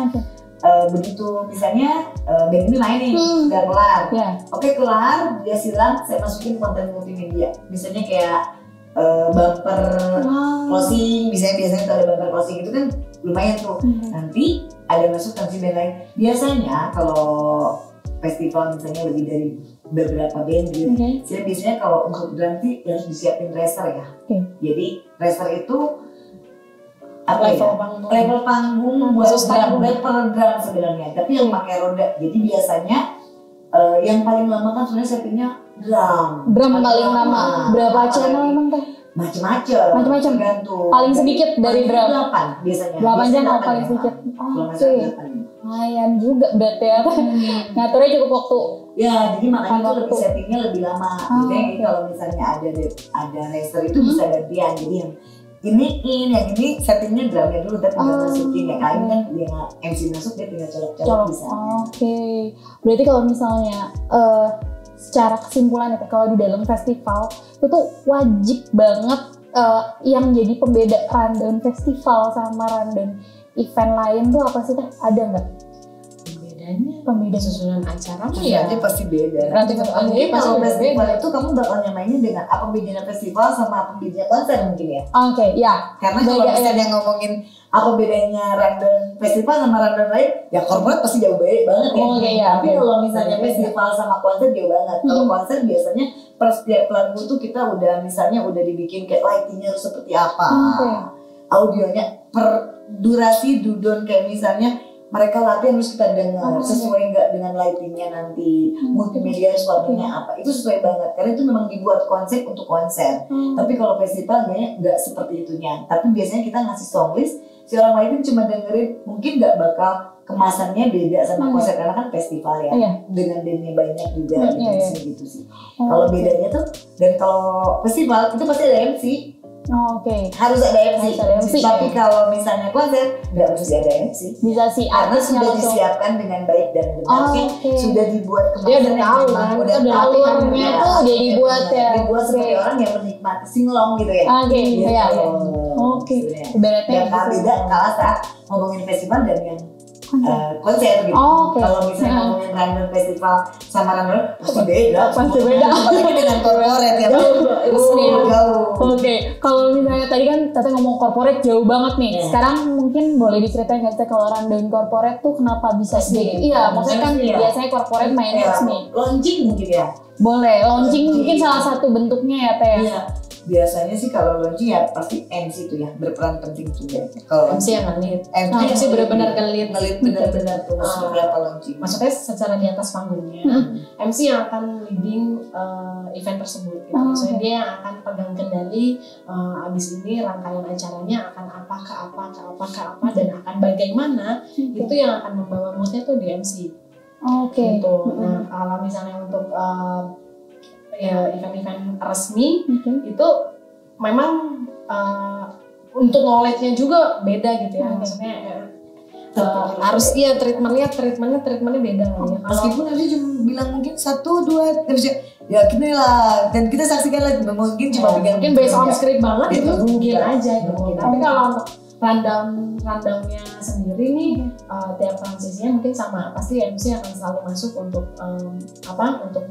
begitu misalnya band ini main nih udah kelar. Ya. Oke kelar dia silang saya masukin konten multimedia. Misalnya kayak bumper closing, biasanya kalau ada bumper closing itu kan lumayan tuh. Nanti ada masuk transisi band lain. Biasanya kalau festival misalnya lebih dari beberapa band gitu. Saya biasanya kalau untuk nanti harus disiapin racer ya. Jadi racer itu apa Level ya? panggung. Level panggung buat Khusus drum, panggung. per drum sebenarnya. Tapi yang pakai roda. Jadi biasanya yang paling lama kan sebenarnya settingnya drum. Drum paling lama. Berapa channel emang Teh? Macam-macam. Tergantung. Paling sedikit dari drum. 8 biasanya. 8 channel Biasanya paling 8 sedikit. Kalau nggak Oke. salah 8. Lumayan juga berarti ya. Ngaturnya cukup waktu Ya, jadi makanya itu Waktu. lebih settingnya lebih lama. Jadi kalau misalnya ada racer itu bisa gantian. Jadi yang yang ini settingnya drumnya dulu tapi nggak masukin ya. Kali kan dia MC masuk dia tinggal colok-colok bisa. Oke. Berarti kalau misalnya secara kesimpulan ya, kalau di dalam festival itu tuh wajib banget yang jadi pembeda rundown festival sama rundown event lain tuh apa sih Teh? Ada nggak? Pembeda susunan acara mah Iya, ya dia pasti beda. Nanti Mungkin kalau festival itu kamu bakal nyamainnya dengan apa bedanya festival sama apa bedanya konser mungkin ya? Oke, ya. Karena kalau misalnya ngomongin apa bedanya rundown festival sama rundown lain, ya corporate pasti jauh beda banget ya. Oke, ya. Tapi kalau misalnya festival sama konser jauh banget. Kalau konser biasanya per setiap lagu tuh kita udah misalnya udah dibikin kayak lightingnya harus seperti apa, audionya per durasi dudon kayak misalnya mereka latihan harus kita dengar sesuai nggak dengan lightingnya nanti, multimedia warnanya apa, itu sesuai banget karena itu memang dibuat konsep untuk konser. Tapi kalau festival kayaknya nggak seperti itunya. Tapi biasanya kita ngasih song list, si orang lain cuma dengerin, mungkin nggak bakal kemasannya beda sama konser karena kan festival ya, dengan bandnya banyak juga gitu sih. Kalau bedanya tuh, dan kalau festival itu pasti ada MC. Harus ada MC. Tapi kalau misalnya konser nggak harus ada MC. Bisa sih karena sudah disiapkan dengan baik dan benar. Sudah dibuat kemasan. Dia udah tahu kan. Udah alurnya tuh udah dibuat ya. Dibuat seperti orang yang menikmati singlong gitu ya. Oke. Ibaratnya yang beda kalah saat ngomongin festival dan yang konser gitu. Kalau misalnya ngomongin rundown festival sama rundown pasti beda. Apalagi dengan corporate ya. Jauh. Oke. Kalau misalnya tadi kan Tete ngomong corporate jauh banget nih. Sekarang mungkin boleh diceritain nggak sih kalau rundown corporate tuh kenapa bisa beda? Iya, maksudnya kan biasanya corporate mainnya nih. Launching mungkin ya. Boleh. Launching mungkin salah satu bentuknya ya Teh. Iya. Biasanya sih kalau launching ya pasti MC tuh ya berperan penting juga. Kalau MC yang ngelit, MC benar-benar ngelit benar-benar tuh seperti apa launching. Maksudnya secara di atas panggungnya, MC yang akan leading event tersebut. Gitu. Maksudnya dia yang akan pegang kendali. Abis ini rangkaian acaranya akan apa dan akan bagaimana itu yang akan membawa moodnya tuh di MC. Gitu. Nah kalau misalnya untuk ya event-event resmi itu memang untuk knowledge-nya juga beda gitu ya. Maksudnya harus treatmentnya beda lah ya. Meskipun nanti cuma bilang mungkin 1, 2 ya gini lah dan kita saksikan lagi mungkin cuma mungkin based on script banget itu mungkin aja gitu. Tapi kalau untuk rundownnya sendiri nih tiap transisinya mungkin sama, pasti MC akan selalu masuk untuk untuk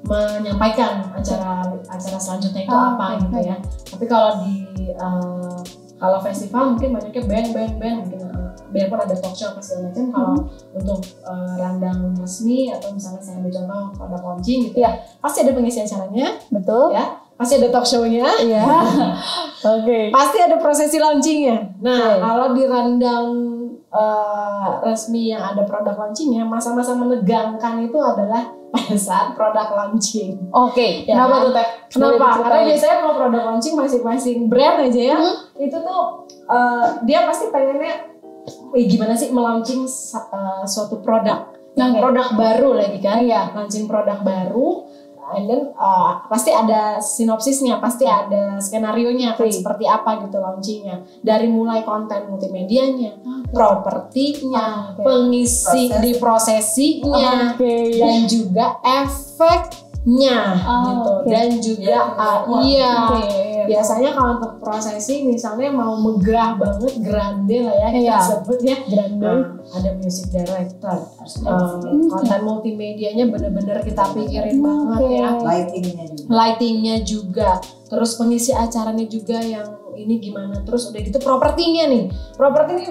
menyampaikan acara selanjutnya itu apa gitu ya. Tapi kalau kalau festival mungkin banyaknya band mungkin biarpun ada talk show apa segala macam. Kalau untuk rundown resmi atau misalnya saya ambil contoh produk launching gitu ya, pasti ada pengisi acaranya, betul ya, pasti ada talk show-nya, pasti ada prosesi launchingnya. Nah kalau di rundown resmi yang ada produk launchingnya, masa-masa menegangkan itu adalah pada saat produk launching. Ya, kenapa tuh Teh? Kenapa? Karena biasanya kalau produk launching masing-masing brand aja ya, itu tuh dia pasti pengennya gimana sih melaunching suatu produk, produk baru lagi kan? Launching produk baru. And then pasti ada sinopsisnya, pasti ada skenario-nya akan seperti apa gitu launchingnya. Dari mulai konten multimedianya, propertinya, pengisi di prosesinya, dan juga efeknya gitu. Dan juga biasanya kalau untuk prosesi misalnya mau megah banget, grande lah ya kita sebutnya, ada music director, konten multimedianya bener-bener kita pikirin banget ya, lightingnya juga, terus pengisi acaranya juga yang ini gimana, terus udah gitu propertinya nih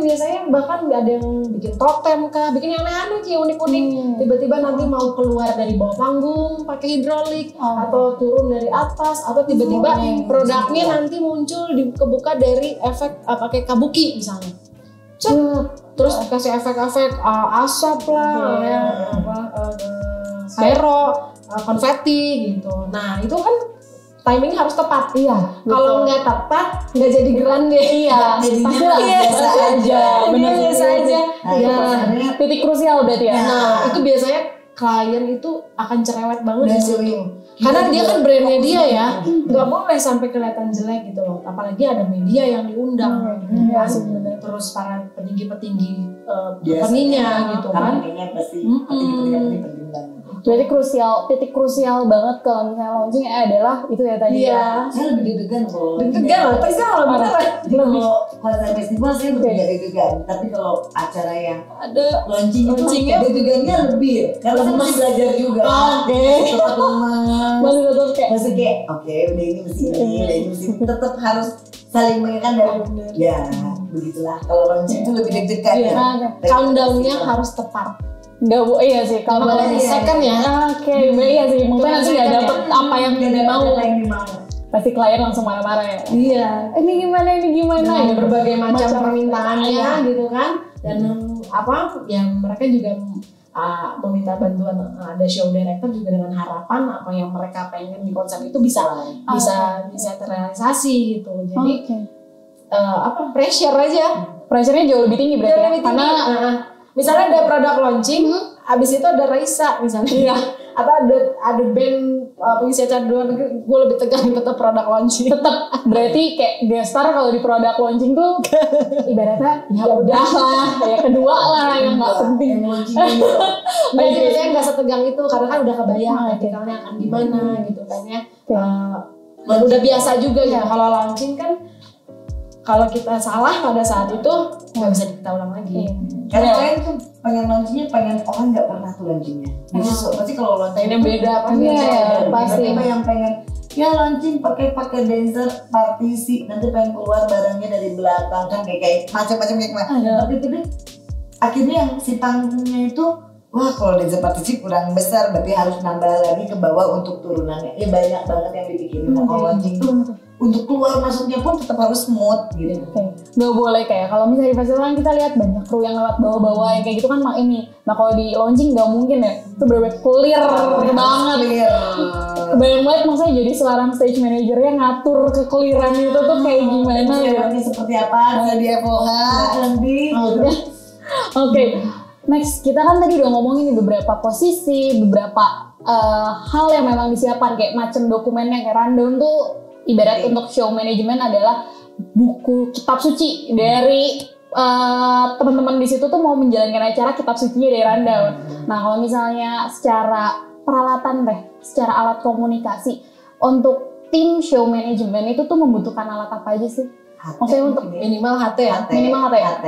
biasanya bahkan ada yang bikin totem kah, bikin yang aneh-aneh sih, unik-unik, tiba-tiba nanti mau keluar dari bawah panggung pakai hidrolik atau turun dari atas, atau tiba-tiba produknya nanti muncul kebuka dari efek pakai kabuki misalnya, terus kasih efek-efek asap lah aero, konfeti gitu. Nah itu kan timing harus tepat. Kalau nggak tepat nggak jadi grande. Jadinya biasa aja. Benar biasa aja. Titik krusial berarti ya. Nah itu biasanya klien itu akan cerewet banget Dan di situ. Karena dia kan brandnya dia ya, nggak boleh sampai kelihatan jelek gitu loh. Apalagi ada media yang diundang, Iya kan? sih, bener. Terus para petinggi-petinggi Biasanya, company-nya gitu kan. Company-nya pasti penting banget. Berarti titik krusial banget kalau misalnya launching adalah itu ya tadi. Iya. Saya lebih deg-degan kok. Deg-degan loh, tegang loh beneran. Jadi kalau konser festival saya lebih gak deg-degan, tapi kalau acara yang Ada launchingnya deg-degannya lebih, karena saya masih belajar juga. Oke. Tetap lemas. Masih tetap kayak Masih kayak oke, udah ini mesti ini, udah ini mesti ini. Tetap harus saling mengingatkan dan ya begitulah. Kalau launching itu lebih deg-degan. Iya. ya. Countdown-nya harus tepat. iya sih kalau Nggak boleh boleh di second ya. Oke, iya sih. Mungkin nanti nggak Second dapet ya. apa yang Nggak ada mau. apa yang dimau. Pasti klien langsung marah-marah ya. Iya. Ini gimana Dengan gitu. berbagai macam Iya. permintaannya gitu kan. Dan apa yang mereka juga meminta bantuan ada show director juga dengan harapan apa yang mereka pengen di konser itu bisa terrealisasi gitu. Jadi Oke. pressure aja. Pressure-nya jauh lebih tinggi berarti Jauh ya. lebih tinggi. Karena Misalnya ada produk launching, abis itu ada Raisa misalnya, atau ada band pengisi acara di luar negeri, gue lebih tegang tetap produk launching. tetap berarti kayak guest star kalau di produk launching tuh ibaratnya ya udahlah ya kedua lah yang nggak penting. Yang launchingnya gitu. Jadi biasanya nggak setegang itu karena kan udah kebayang Oke. tipikalnya akan gimana gitu kan ya. Oke. Dan udah biasa juga gitu. Kalau launching kan kalau kita salah pada saat itu nggak bisa kita ulang lagi. Karena kalian tuh pengen launchingnya, pengen orang nggak pernah tuh launchingnya. Pasti kalau launching Pengennya beda, pasti Iya, pasti. Tiba-tiba yang pengen ya launching pakai dancer partisi, nanti pengen keluar barangnya dari belakang kan kayak macam-macam kayak gimana. Tapi akhirnya yang si panggungnya itu wah kalau dancer partisi kurang besar, berarti harus nambah lagi ke bawah untuk turunannya. Ya banyak banget yang dipikirin. Kalau launching tuh untuk keluar masuknya pun tetap harus smooth gitu. Nggak boleh kayak kalau misalnya di festival kan kita lihat banyak kru yang lewat bawah-bawah yang kayak gitu kan ini. Nah kalau di launching nggak mungkin ya. Itu bener-bener clear banget. Kebayang banget maksudnya jadi seorang stage manajernya ngatur kekeliran itu tuh kayak gimana ya. Seperti apa di FOH nanti. Oke. Next kita kan tadi udah ngomongin nih beberapa posisi, beberapa hal yang memang disiapkan kayak macam dokumennya kayak rundown tuh ibarat untuk show management adalah buku kitab suci dari teman-teman di situ tuh mau menjalankan acara kitab sucinya dari rundown. Nah kalau misalnya secara peralatan secara alat komunikasi untuk tim show management itu tuh membutuhkan alat apa aja sih? Maksudnya untuk minimal HT ya. Minimal HT.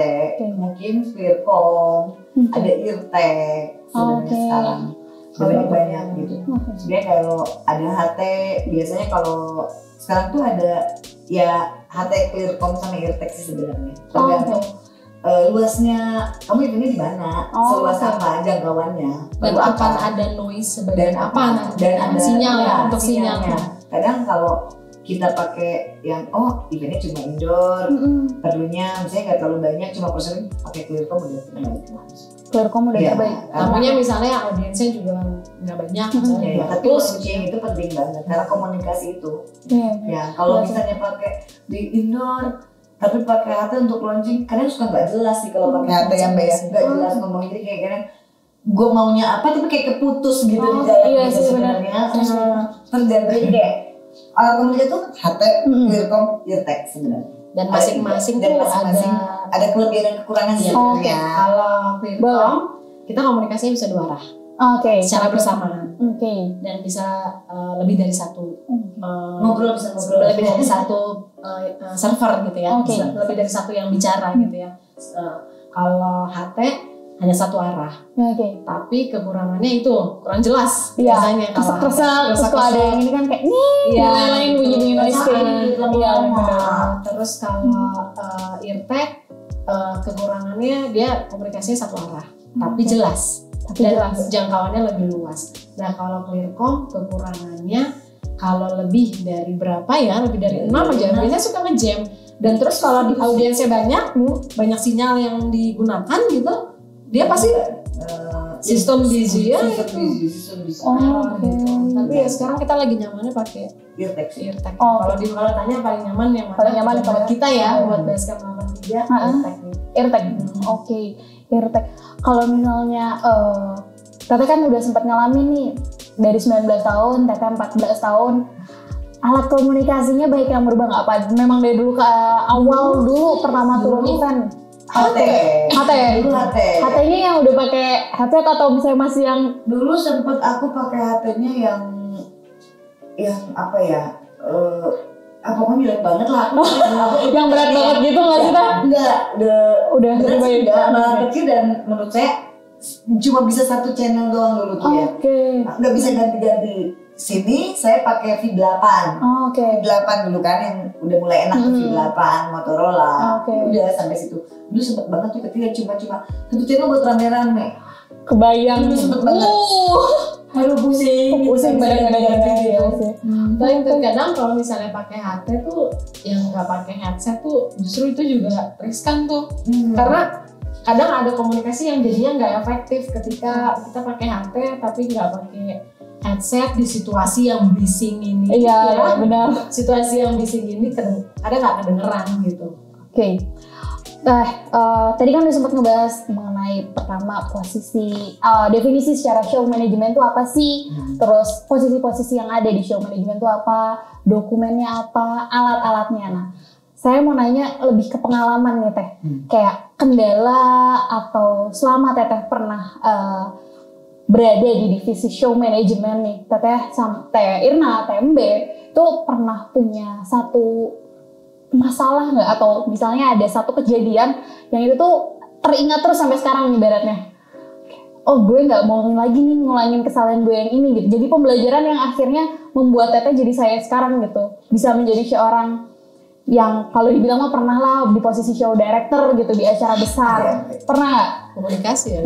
Mungkin Clearcom, ada Irtek sebenarnya sekarang. Banyak gitu. Sebenarnya kalau ada HT, biasanya kalau sekarang tuh ada ya HT Clearcom sama Irtek sih sebenarnya. Tergantung luasnya kamu ini di mana, seluas apa jangkauannya. Dan akan ada noise sebagai apa dan ada sinyal ya untuk sinyalnya. Kadang kalau kita pakai yang eventnya cuma indoor, perlunya misalnya nggak terlalu banyak, cuma person pakai Clearcom udah terbaik. Clearcom udah terbaik. Tamunya misalnya audiensnya juga nggak banyak, tapi launching itu penting banget karena komunikasi itu. Ya kalau misalnya pakai di indoor, tapi pakai HT untuk launching, kadang suka nggak jelas sih kalau pakai HT yang nggak jelas ngomongnya, jadi kayak kadang gue maunya apa tapi kayak keputus gitu di jalan. Iya sih sebenarnya. Terjadi kayak alat komunikasi itu HT, Clearcom, Irtek sebenarnya. Dan masing-masing tuh ada kelebihan dan kekurangan sebenarnya. Kalau Clearcom kita komunikasinya bisa 2 arah. Secara bersamaan. Dan bisa lebih dari satu ngobrol lebih dari satu server gitu ya. Lebih dari satu yang bicara gitu ya. Kalau HT hanya satu arah. Tapi kekurangannya itu kurang jelas biasanya kalau terus kalau ada yang ini kan kayak lain bunyi-bunyi noise terus kalau Irtek kekurangannya dia komunikasinya satu arah tapi jelas dan jangkauannya lebih luas. Nah kalau Clearcom kekurangannya kalau lebih dari berapa ya, lebih dari 6 aja biasanya suka ngejam. Dan terus kalau di audiensnya banyak sinyal yang digunakan gitu, dia pasti sistem busy ya itu. Tapi ya sekarang kita lagi nyamannya pakai Irtek. Kalau tanya paling nyaman yang mana? Buat kita ya, buat Basecamp 83 Irtek. Irtek. Kalau misalnya Teteh kan udah sempat ngalamin nih dari 19 tahun, Teteh 14 tahun. Alat komunikasinya baik yang berubah nggak apa? Memang dari dulu ke awal dulu pertama turun event. HT. Dulu HT. HT-nya yang udah pakai headset atau misalnya masih yang Dulu sempet aku pakai HT-nya yang apa ya? Pokoknya jelek banget lah. yang berat banget gitu nggak sih Teh? Enggak, Udah berat cobain. sih enggak, malah kecil dan menurut saya cuma bisa satu channel doang dulu tuh ya. Oke. Nggak bisa ganti-ganti. Sini saya pakai V8. Oke. V8 dulu kan yang udah mulai enak tuh V8 Motorola. Oke. Udah sampai situ. Dulu sempet banget tuh ketika cuma satu channel buat rame-rame. Kebayang. Dulu sempet banget. Aduh pusing. Pusing badan-badan Iya. sih. Tapi terkadang kalau misalnya pakai HT tuh yang nggak pakai headset tuh justru itu juga riskan tuh. Karena kadang ada komunikasi yang jadinya nggak efektif ketika kita pakai HT tapi nggak pakai headset di situasi yang bising ini. Iya, ya. benar. Situasi yang bising ini kadang nggak kedengeran gitu. Oke. Tadi kan udah sempat ngebahas mengenai pertama posisi, definisi secara show management itu apa sih? Terus posisi-posisi yang ada di show management itu apa? Dokumennya apa? Alat-alatnya. Nah, saya mau nanya lebih ke pengalaman nih Teh. Kayak kendala atau selama Teteh pernah berada di divisi show management nih, Teteh sama Teh Irna, Teh Mbe itu pernah punya satu masalah nggak, atau misalnya ada satu kejadian yang itu tuh teringat terus sampai sekarang ibaratnya, oh gue nggak mau lagi nih ngulangin kesalahan gue yang ini gitu. Jadi pembelajaran yang akhirnya membuat Teteh jadi saya sekarang gitu, bisa menjadi seorang yang kalau dibilang mah pernah lah di posisi show director gitu di acara besar. Pernah nggak? Komunikasi ya.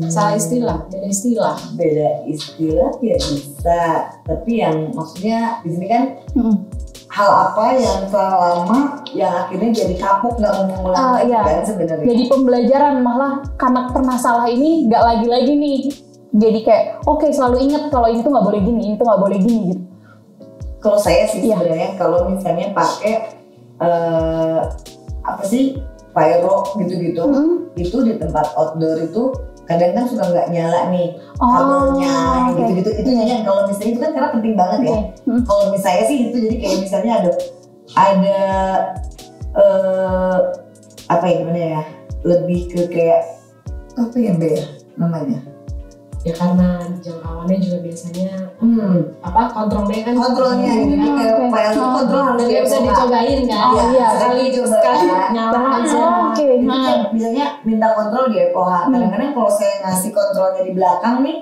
Salah istilah, beda istilah. Beda istilah ya bisa, tapi yang maksudnya di sini kan hal apa yang telah lama yang akhirnya jadi kapok nggak mau mengulang Iya. kan sebenarnya. Jadi pembelajaran, malah karena pernah salah ini nggak lagi-lagi nih. Jadi kayak oke, selalu ingat kalau ini tuh nggak boleh gini, ini tuh nggak boleh gini gitu. Kalau saya sih sebenarnya kalau misalnya pakai apa sih pyro gitu-gitu, itu di tempat outdoor itu kadang kan suka nggak nyala nih kabelnya gitu-gitu. Itu yang kalau misalnya itu kan karena penting banget ya. Kalau misalnya sih itu jadi kayak misalnya ada apa ya gimana ya, lebih ke kayak apa ya Mbak ya namanya? Ya karena jangkauannya juga biasanya kontrolnya kan Ini kayak file kontrol harus nggak bisa dicobain kan. Iya, sekali nyala aja. Itu kayak misalnya minta kontrol di EPOH. Kadang-kadang kalau saya ngasih kontrolnya di belakang nih,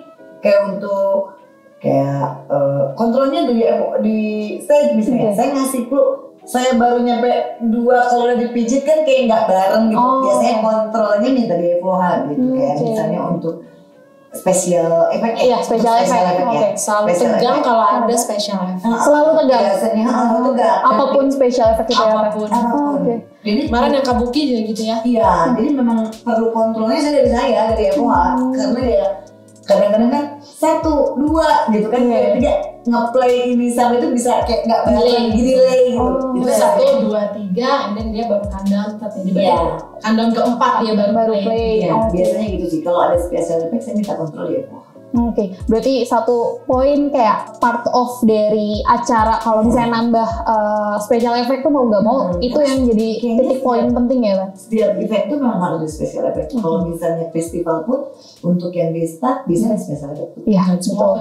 kayak untuk kayak kontrolnya di stage misalnya, saya ngasih clue, saya baru nyampe 2 kalau udah dipijit kan kayak nggak bareng gitu. Biasanya kontrolnya minta di EPOH gitu, kayak misalnya untuk special effect. Iya, special effect. Oke. Selalu tegang kalau ada special effect. Selalu tegang. Biasanya selalu tegang. Apapun special effect itu ya. Apapun. Oke. Jadi Kemarin yang kabuki juga gitu ya. iya, jadi memang perlu kontrolnya dari EPOH karena ya kadang-kadang kan 1, 2 gitu kan, kayak 3 ngeplay ini sampai itu bisa kayak nggak bareng delay gitu. Itu 1, 2, 3, and then dia baru countdown, jadi baru countdown keempat dia baru play. Iya, biasanya gitu sih. Kalau ada special effect saya minta kontrol ya EPOH. Oke, berarti satu poin kayak part of dari acara kalau misalnya nambah special effect tuh mau nggak mau itu yang jadi titik poin penting ya Bang? Setiap event tuh memang harus ada special effect. Kalau misalnya festival pun untuk yang di start bisa ada special effect. Iya, betul.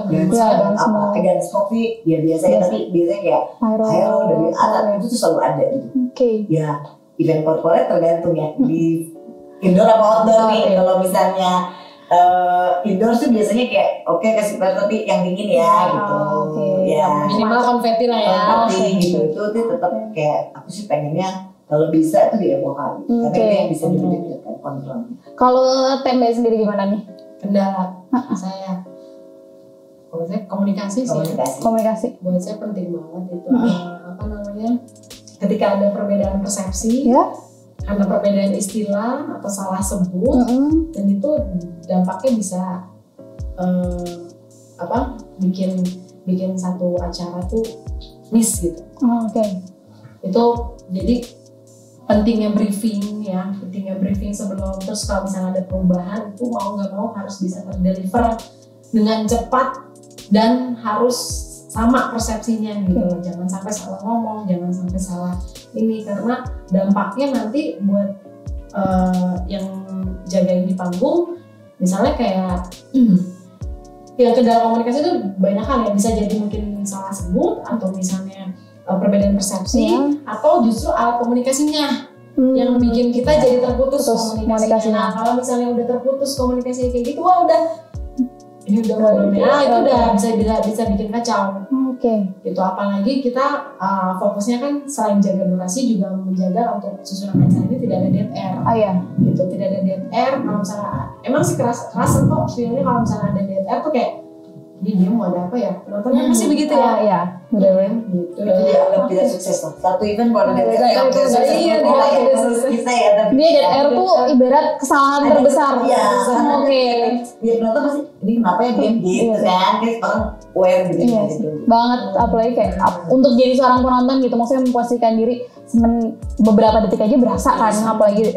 Dance coffee ya biasanya, tapi biasanya kayak pyro dari atas itu tuh selalu ada gitu. Oke. Ya event corporate tergantung ya di indoor apa outdoor nih. Kalau misalnya indoor tuh biasanya kayak kasih tapi yang dingin ya gitu. Ya minimal konfeti lah ya. Konfeti gitu itu tetap kayak aku sih pengennya kalau bisa itu di EPOH gitu. Karena itu yang bisa diberikan kontrol. Kalau Tembe sendiri gimana nih? Kendala saya, kalau saya komunikasi sih. Komunikasi. Buat saya penting banget itu. Apa namanya? Ketika ada perbedaan persepsi. Ya. Karena perbedaan istilah atau salah sebut, dan itu dampaknya bisa bikin satu acara tuh miss gitu. Oke. Itu jadi pentingnya briefing sebelum, terus kalau misalnya ada perubahan itu mau nggak mau harus bisa terdeliver dengan cepat dan harus sama persepsinya gitu loh. Jangan sampai salah ngomong, jangan sampai salah ini, karena dampaknya nanti buat yang jagain di panggung, misalnya kayak yang kendala komunikasi itu banyak hal ya, bisa jadi mungkin salah sebut atau misalnya perbedaan persepsi atau justru alat komunikasinya yang bikin kita jadi terputus komunikasinya. Nah kalau misalnya udah terputus komunikasinya kayak gitu, wah udah ini udah problemnya, itu udah bisa bikin kacau. Gitu, apalagi kita fokusnya kan selain jaga durasi juga menjaga untuk susunan acara ini tidak ada dead air. Gitu, tidak ada dead air. Kalau misalnya emang sih keras kok feelnya kalau misalnya ada dead air tuh kayak dia mau ada apa ya? Penontonnya pasti begitu ya. Iya, benar. Gitu. Itu dianggap tidak sukses loh. Satu event kalau ada dead air itu kita ya. Dia dead air tuh ibarat kesalahan terbesar. Iya. Oke. Dia penonton pasti ini kenapa ya dia gitu kan? Kayak orang aware gitu. Iya sih. Banget, apalagi kayak untuk jadi seorang penonton gitu, maksudnya memposisikan diri beberapa detik aja berasa kan, apalagi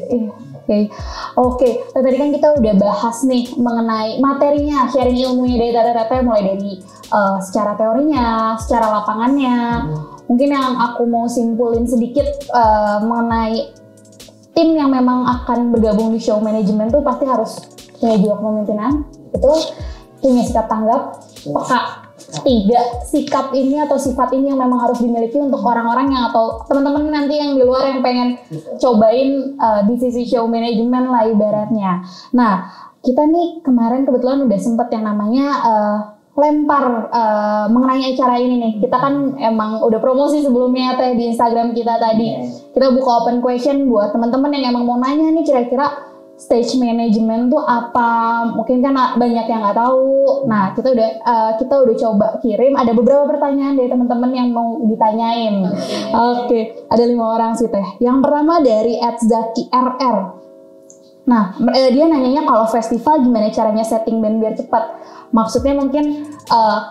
Oke. Tadi kan kita udah bahas nih mengenai materinya, sharing ilmunya dari Teteh, mulai dari secara teorinya, secara lapangannya. Mungkin yang aku mau simpulin sedikit mengenai tim yang memang akan bergabung di show manajemen tuh pasti harus punya jiwa kepemimpinan, itu punya sikap tanggap, peka. 3 sikap ini atau sifat ini yang memang harus dimiliki untuk orang-orang yang atau teman-teman nanti yang di luar yang pengen cobain divisi show manajemen lah ibaratnya. Nah, kita nih kemarin kebetulan udah sempet yang namanya lempar mengenai acara ini nih. Kita kan emang udah promosi sebelumnya teh di Instagram kita tadi. Kita buka open question buat teman-teman yang emang mau nanya nih kira-kira stage management tuh apa? Mungkin kan banyak yang nggak tahu. Nah, kita udah coba kirim. Ada beberapa pertanyaan dari teman-teman yang mau ditanyain. Oke. Ada 5 orang sih teh. Yang pertama dari @zaki_rr. Nah, dia nanyanya kalau festival gimana caranya setting band biar cepat. Maksudnya mungkin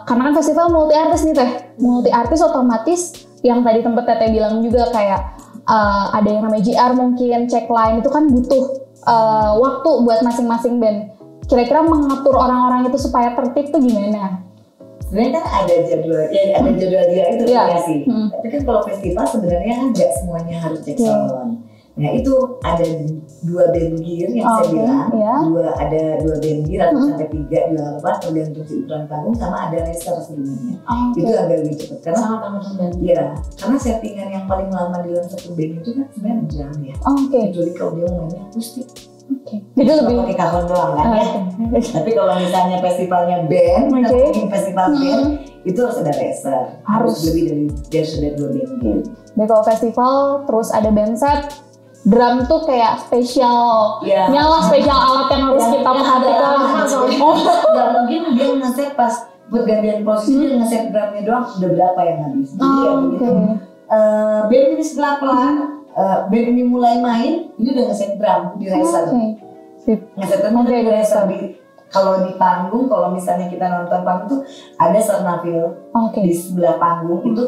karena kan festival multi artis nih teh. Multi artis otomatis yang tadi tempat Teteh bilang juga kayak ada yang namanya GR mungkin, check line itu kan butuh waktu buat masing-masing band. Kira-kira mengatur orang-orang itu supaya tertib tuh gimana? Sebenarnya kan ada jadwal, ada jadwal dia itu variasi. Tapi kan kalau festival sebenarnya kan nggak semuanya harus cek sound. Nah itu ada 2 band gear yang saya bilang, ada 2 band gear atau sampai 3 juga apa, tergantung si ukuran panggung, sama ada racer sebenarnya. Itu agak lebih cepat karena karena settingan yang paling lama di dalam satu band itu kan sebenarnya jam ya. Kecuali kalau dia mainnya akustik. Jadi lebih pakai kahon doang kan ya. Tapi kalau misalnya festivalnya band, festival band itu harus ada racer, harus lebih dari sudah 2 band. Jadi kalau festival terus ada band set, drum tuh kayak spesial, nyala spesial alat yang harus kita perhatikan. Nggak mungkin dia ngeset pas buat gantian posisi dia ngeset drumnya doang udah berapa yang habis. Jadi ya begitu. Band ini setelah pelan, band ini mulai main, ini udah ngeset drum di racer. Ngeset drum di racer kalau di panggung, kalau misalnya kita nonton panggung tuh ada Sarnaville di sebelah panggung itu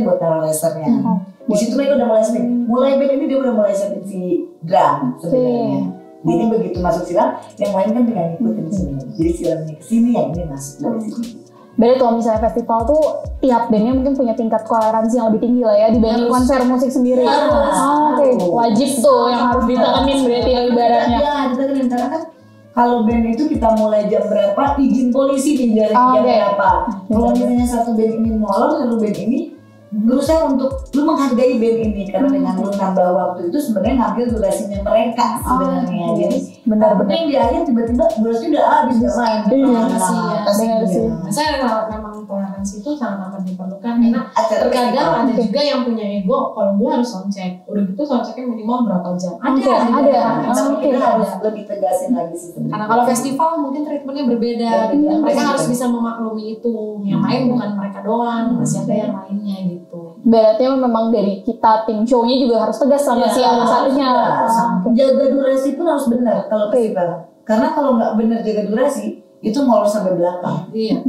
buat taruh racernya. Di situ mereka udah mulai setting. Mulai band ini dia udah mulai setting si drum sebenarnya. Jadi begitu masuk silang, yang lain kan tinggal ngikutin sebenarnya. Jadi silamnya kesini, yang ini masuk dari sini. Berarti kalau misalnya festival tuh tiap bandnya mungkin punya tingkat toleransi yang lebih tinggi lah ya dibanding konser musik sendiri. Wajib tuh yang harus ditekenin berarti ya ibaratnya. Iya, ditekenin karena kan kalau band itu kita mulai jam berapa, izin polisi nih jam berapa. Kalau misalnya satu band ini molor, satu band ini berusaha untuk lu menghargai band ini karena dengan lu nambah waktu itu sebenarnya ngambil durasinya mereka sebenarnya. Jadi benar-benar yang di akhir tiba-tiba durasi udah habis nggak main. Saya memang toleransi itu sangat amat diperlukan karena terkadang ada juga yang punya ego kalau gua harus soundcheck, udah gitu soundchecknya minimal berapa jam. Ada. Kita harus lebih tegasin lagi sih. Karena kalau festival mungkin treatmentnya berbeda. Mereka harus bisa memaklumi itu. Yang lain bukan mereka doang, masih ada yang lainnya gitu. Berarti memang dari kita tim show-nya juga harus tegas sama si yang satunya. Jaga durasi pun harus benar kalau festival. Karena kalau nggak benar jaga durasi, itu molor sampai belakang. Iya.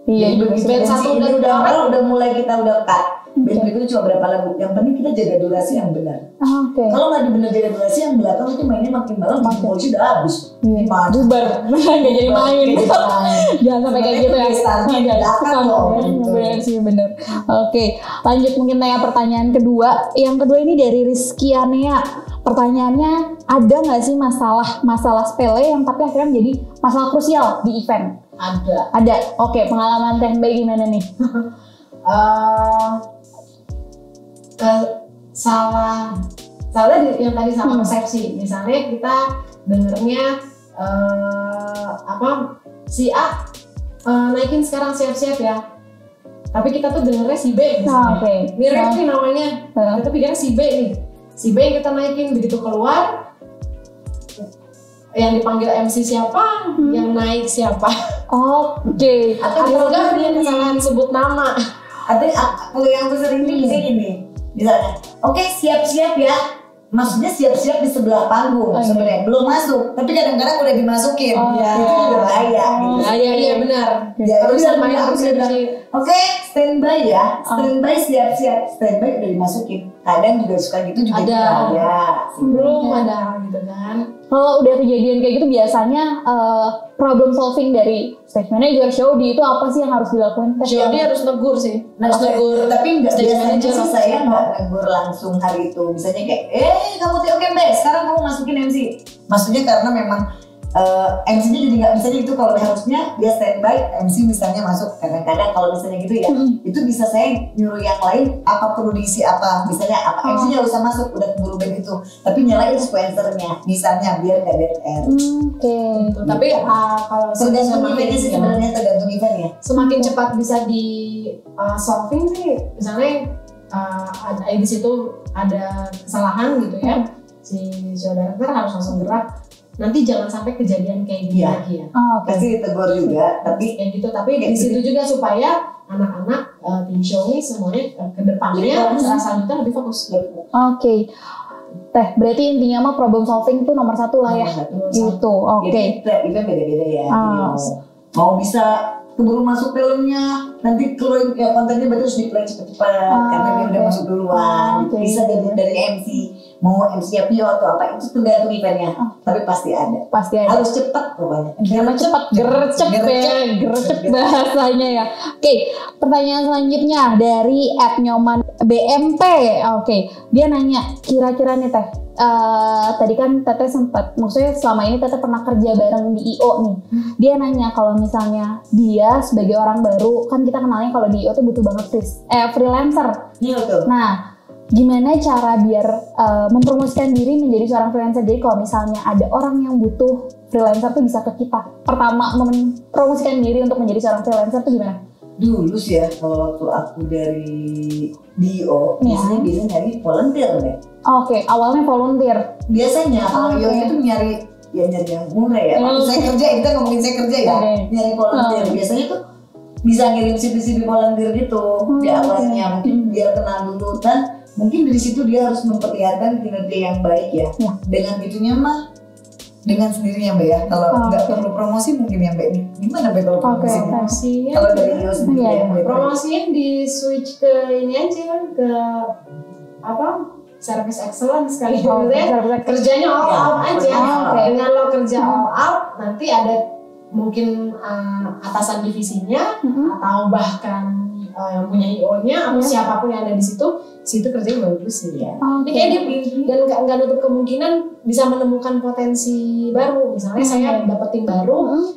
Jadi begitu satu udah mulai kita udah cut. Band berikutnya cuma berapa lagu. Yang penting kita jaga durasi yang benar. Oke. Kalau nggak benar jaga durasi yang belakang itu mainnya makin malam, makin polisi udah habis. Bubar, nggak jadi main. Jangan sampai kayak gitu ya. Bener sih, bener. Oke, lanjut mungkin tanya pertanyaan kedua. Yang kedua ini dari Rizky Anea. Pertanyaannya, ada nggak sih masalah sepele yang tapi akhirnya menjadi masalah krusial di event? Ada. Oke, pengalaman Teh Mbak gimana nih? Salah yang tadi sama persepsi. Misalnya kita dengernya si A naikin sekarang siap-siap ya, tapi kita tuh dengernya si B misalnya. Ini rap nih namanya, kita pikirnya si B nih. Si B yang kita naikin, begitu keluar yang dipanggil MC siapa, yang naik siapa. Oke. Atau enggak dia kesalahan sebut nama. Kalau yang sering ini bisa gini, misalnya, oke siap-siap ya, maksudnya siap-siap di sebelah panggung sebenarnya belum masuk, tapi kadang-kadang udah dimasukin, itu juga bahaya. Iya benar. Harus main oke standby ya, standby siap-siap, standby udah dimasukin. Kadang juga suka gitu juga ada. Belum ada gitu kan. Kalau udah kejadian kayak gitu biasanya problem solving dari stage manager, Showdy itu apa sih yang harus dilakukan? Showdy harus negur sih. Harus negur. Tapi nggak biasanya sih saya nggak negur langsung hari itu. Misalnya kayak, kamu tuh oke Mbak, sekarang kamu masukin MC. Maksudnya karena memang MC-nya jadi nggak misalnya itu kalau harusnya dia standby, MC misalnya masuk. Kadang-kadang kalau misalnya gitu ya, itu bisa saya nyuruh yang lain apa perlu diisi apa. Misalnya apa MC-nya usah masuk, udah keburu band itu. Tapi nyalain sequencernya, misalnya biar nggak dead air. Tapi kalau tergantung eventnya sih sebenarnya, tergantung event ya. Semakin cepat bisa di solving sih, misalnya di situ ada kesalahan gitu ya, si saudara harus langsung gerak. Nanti jangan sampai kejadian kayak gini lagi ya. Pasti ditegur juga, tapi kayak gitu. Tapi di situ juga supaya anak-anak tim show ini semuanya ke depannya selanjutnya lebih fokus. Oke. Teh, berarti intinya mah problem solving itu nomor satu lah ya. Gitu. Oke. Jadi event beda-beda ya. Mau bisa keburu masuk filmnya, nanti keluarin kontennya berarti harus di-play cepat-cepat karena dia udah masuk duluan. Bisa jadi dari MC, mau MC Pio atau apa itu tergantung eventnya, tapi pasti ada. Harus cepat pokoknya. Jangan cepat, gercep bahasanya ya. Oke, pertanyaan selanjutnya dari @nyoman_bmp. Oke, dia nanya kira-kira nih Teh. Tadi kan Teteh sempat, maksudnya selama ini Teteh pernah kerja bareng di IO nih. Dia nanya kalau misalnya dia sebagai orang baru, kan kita kenalnya kalau di IO tuh butuh banget freelancer. Iya betul. Nah, gimana cara biar mempromosikan diri menjadi seorang freelancer? Jadi kalau misalnya ada orang yang butuh freelancer tuh bisa ke kita. Pertama, mempromosikan diri untuk menjadi seorang freelancer tuh gimana? Dulu sih ya, kalau waktu aku dari DIO, biasanya nyari volunteer deh. Oke, awalnya volunteer. Biasanya kalau DIO itu nyari yang murah ya. Waktu saya kerja, kita ngomongin saya kerja ya, nyari volunteer. Biasanya tuh bisa ngirim CV volunteer gitu di awalnya, mungkin biar kenal dulu dan mungkin dari situ dia harus memperlihatkan kinerja yang baik ya. Dengan gitunya mah dengan sendirinya Mbak ya. Kalau nggak perlu promosi mungkin ya Mbak. Gimana Mbak kalau promosi? Kalau dari Rio sendiri promosinya di switch ke ini aja, ke service excellence kali kerjanya all out aja. Dengan lo kerja all out, nanti ada mungkin atasan divisinya atau bahkan yang punya IO-nya atau siapapun yang ada di situ kerjanya bagus sih ya. Ini kayak dia dan nggak nutup kemungkinan bisa menemukan potensi baru. Misalnya saya dapetin baru,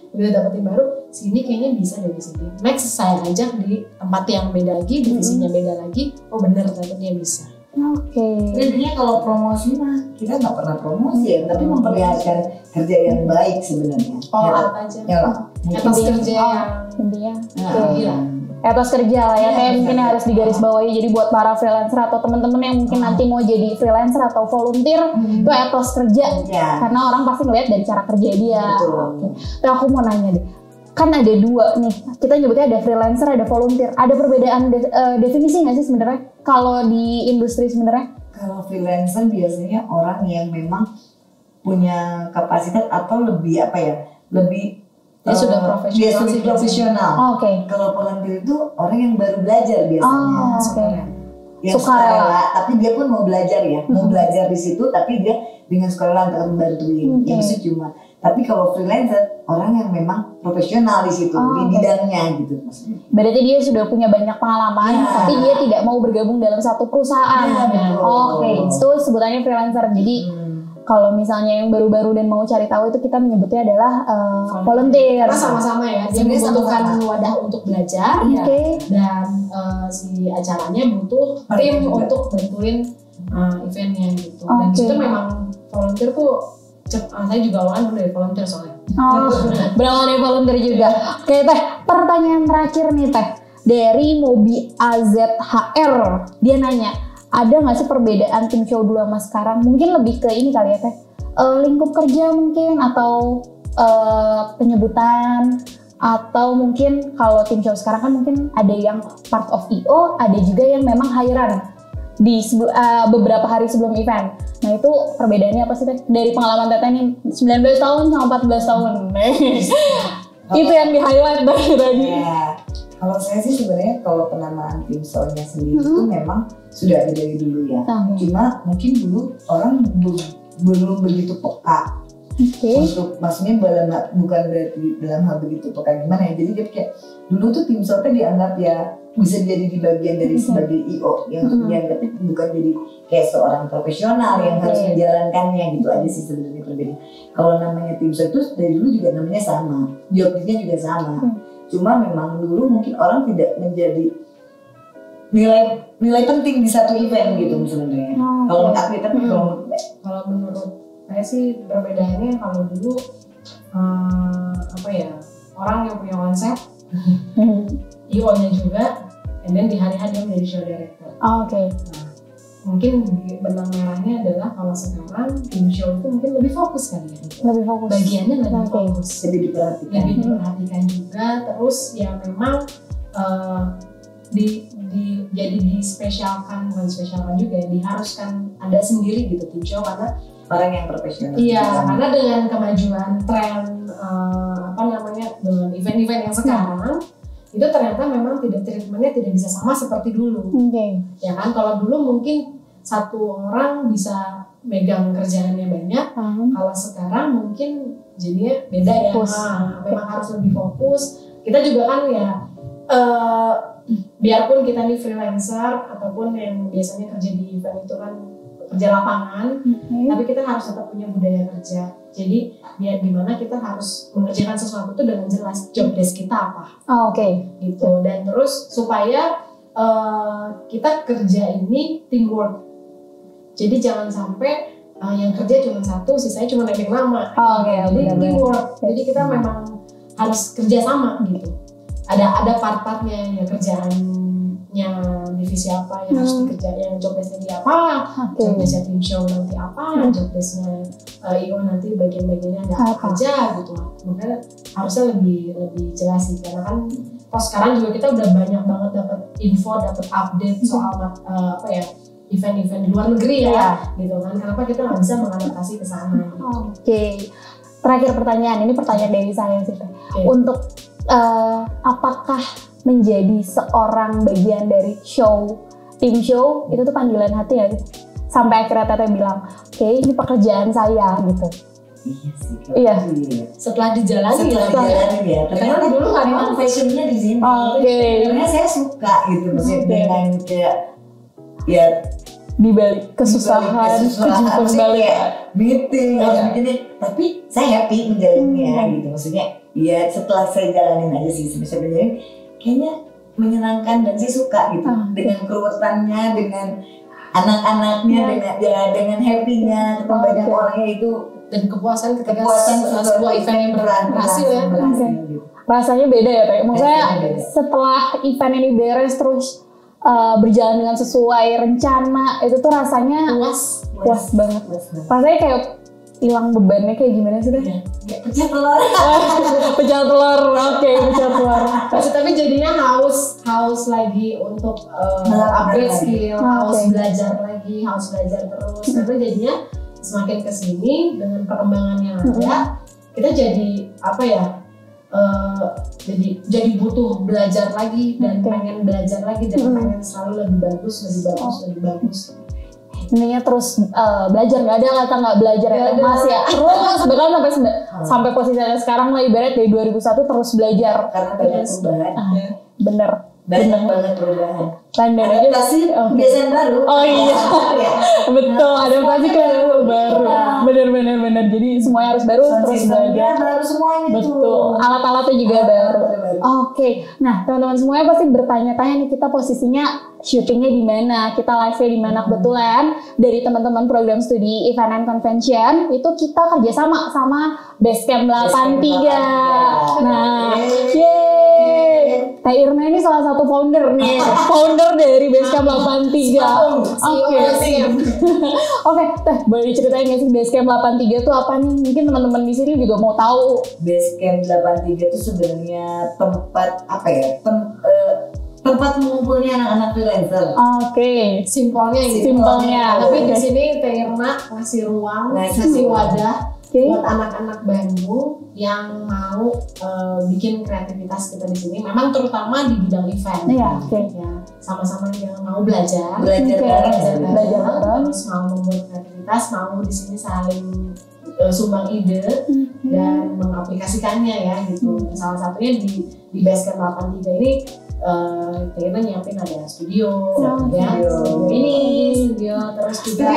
sini kayaknya bisa dari sini. Next saya ajak di tempat yang beda lagi, divisinya beda lagi. Oh benar ternyata dia bisa. Intinya kalau promosi mah kita nggak pernah promosi ya, tapi memperlihatkan kerja yang baik sebenarnya. Aja. Etos kerja yang intinya. Gila. Etos kerja lah ya, kayak mungkin harus digarisbawahi. Jadi buat para freelancer atau teman-teman yang mungkin nanti mau jadi freelancer atau volunteer, itu etos kerja. Karena orang pasti ngeliat dari cara kerja dia. Tapi aku mau nanya deh, kan ada dua nih, kita nyebutnya ada freelancer, ada volunteer. Ada perbedaan definisi nggak sih sebenarnya kalau di industri sebenarnya? Kalau freelancer biasanya orang yang memang punya kapasitas atau lebih lebih dia sudah profesional. Kalau volunteer itu orang yang baru belajar biasanya. yang sukarela, tapi dia pun mau belajar ya, mau belajar di situ, tapi dia dengan sukarela untuk membantuin. Yang itu cuma. Tapi kalau freelancer, orang yang memang profesional di situ, di bidangnya gitu maksudnya. Berarti dia sudah punya banyak pengalaman, tapi dia tidak mau bergabung dalam satu perusahaan. Itu sebutannya freelancer. Jadi kalau misalnya yang baru-baru dan mau cari tahu itu kita menyebutnya adalah volunteer. Karena sama-sama ya, dia membutuhkan wadah untuk belajar dan si acaranya butuh tim untuk bantuin eventnya gitu. Dan itu memang volunteer tuh, saya juga awalnya dari volunteer soalnya. Berawal dari volunteer juga. Oke Teh, pertanyaan terakhir nih Teh. Dari Mobi AZHR, dia nanya, ada nggak sih perbedaan tim show dulu sama sekarang? Mungkin lebih ke ini kali ya Teh, lingkup kerja mungkin, atau penyebutan, atau mungkin kalau tim show sekarang kan mungkin ada yang part of EO, ada juga yang memang hirean di beberapa hari sebelum event. Nah itu perbedaannya apa sih Teh? Dari pengalaman Teteh nih 19 tahun sama 14 tahun. Itu yang di highlight tadi. Kalau saya sih sebenarnya kalau penamaan tim show-nya sendiri itu memang sudah ada dari dulu ya. Cuma mungkin dulu orang belum begitu peka untuk, maksudnya bukan berarti dalam hal begitu peka gimana ya. Jadi dia kayak dulu tuh tim show-nya dianggap ya bisa jadi di bagian dari sebagai IO yang dianggap bukan jadi kayak seorang profesional yang harus menjalankannya gitu aja sih sebenarnya perbedaan. Kalau namanya tim show itu dari dulu juga namanya sama, jobnya juga sama. Cuma memang dulu mungkin orang tidak menjadi nilai penting di satu event gitu sebenarnya. Kalau menurut aku, tapi kalau menurut saya sih perbedaannya kalau dulu orang yang punya konsep, IO-nya juga, and then di hari-hari dia menjadi show director. Nah, mungkin benang merahnya adalah kalau sekarang tim show itu mungkin lebih fokus kan ya. Lebih fokus. Bagiannya lebih fokus. Lebih diperhatikan juga. Terus ya memang jadi dispesialkan, bukan spesialkan juga ya, diharuskan ada sendiri gitu tim show karena orang yang profesional. Iya, karena dengan kemajuan tren dengan event-event yang sekarang itu ternyata memang treatmentnya tidak bisa sama seperti dulu. Ya kan, kalau dulu mungkin satu orang bisa megang kerjaannya banyak, kalau sekarang mungkin jadinya beda ya. Memang harus lebih fokus. Kita juga kan ya biarpun kita nih freelancer ataupun yang biasanya kerja di event itu kan kerja lapangan, tapi kita harus tetap punya budaya kerja. Jadi biar gimana kita harus mengerjakan sesuatu itu dengan jelas job desk kita apa. Gitu. Dan terus supaya kita kerja ini teamwork. Jadi jangan sampai yang kerja cuma satu, sisanya cuma nebeng nama. Jadi teamwork. Jadi kita memang harus kerja sama gitu. Ada part-partnya ya, kerjaannya divisi apa yang harus dikerjain, job desk-nya dia apa, job desk-nya tim show nanti apa, job desk-nya IO nanti bagian-bagiannya ada apa aja gitu. Makanya harusnya lebih jelas sih, karena kan sekarang juga kita udah banyak banget dapat info, dapat update soal event-event di luar negeri ya, gitu kan. Kenapa kita nggak bisa mengadaptasi ke sana? Gitu. Terakhir pertanyaan, ini pertanyaan dari saya sih. Untuk apakah menjadi seorang bagian dari tim show itu tuh panggilan hati ya? Sampai akhirnya Teteh bilang, ini pekerjaan saya gitu. Iya. Setelah dijalani ya. Karena dulu memang passionnya di sini. Karena saya suka gitu, maksudnya dengan kayak ya di balik kesusahan kejumpa balik meeting tapi saya happy menjalannya gitu. Maksudnya ya setelah saya jalanin aja sih sebenarnya kayaknya menyenangkan dan saya suka gitu dengan keruwetannya, dengan anak-anaknya, dengan happy-nya, ketemu banyak orangnya itu, dan kepuasan sebuah event yang berhasil ya. Rasanya beda ya Teh. Maksudnya setelah event ini beres terus berjalan dengan sesuai rencana, itu tuh rasanya puas banget. Rasanya kayak hilang bebannya, kayak gimana sih Teh? Pecah telur. Pecah telur, pecah telur. Tapi jadinya haus lagi untuk upgrade skill, haus belajar lagi, haus belajar terus. Karena jadinya semakin kesini dengan perkembangan yang ada, kita jadi jadi butuh belajar lagi dan pengen belajar lagi dan pengen selalu lebih bagus. Intinya terus belajar, nggak ada kata nggak belajar ya Mas ya, terus bahkan sampai posisinya sekarang lah, ibarat dari 2001 terus belajar karena banyak perubahan. Bener banget perubahan. London aja adaptasi kebiasaan baru. Oh iya, betul, adaptasi ke baru. Bener. Jadi semuanya harus baru, terus belajar. Baru semuanya itu. Betul. Alat-alatnya juga baru. Oke. Nah, teman-teman semuanya pasti bertanya-tanya nih, kita posisinya syutingnya di mana, kita live-nya di mana. Kebetulan dari teman-teman program studi Event and Convention itu kita kerjasama sama Basecamp 83. Nah, yeay. Teh Irna ini salah satu founder nih, founder dari Basecamp 83. Oke, Teh, boleh diceritain nggak sih Basecamp 83 itu apa nih? Mungkin teman-teman di sini juga mau tahu. Basecamp 83 itu sebenarnya tempat apa ya? Tempat mengumpulnya anak-anak freelancer. Oke. Simpelnya. Tapi di sini Teh Irna ngasih ruang, ngasih wadah buat anak-anak Bandung yang mau bikin kreativitas kita di sini. Memang terutama di bidang event. Iya, ya, sama-sama yang mau belajar bareng, terus mau membuat kreativitas, mau di sini saling sumbang ide dan mengaplikasikannya ya gitu. Salah satunya di Basecamp 83 ini kita nyiapin ada studio, terus juga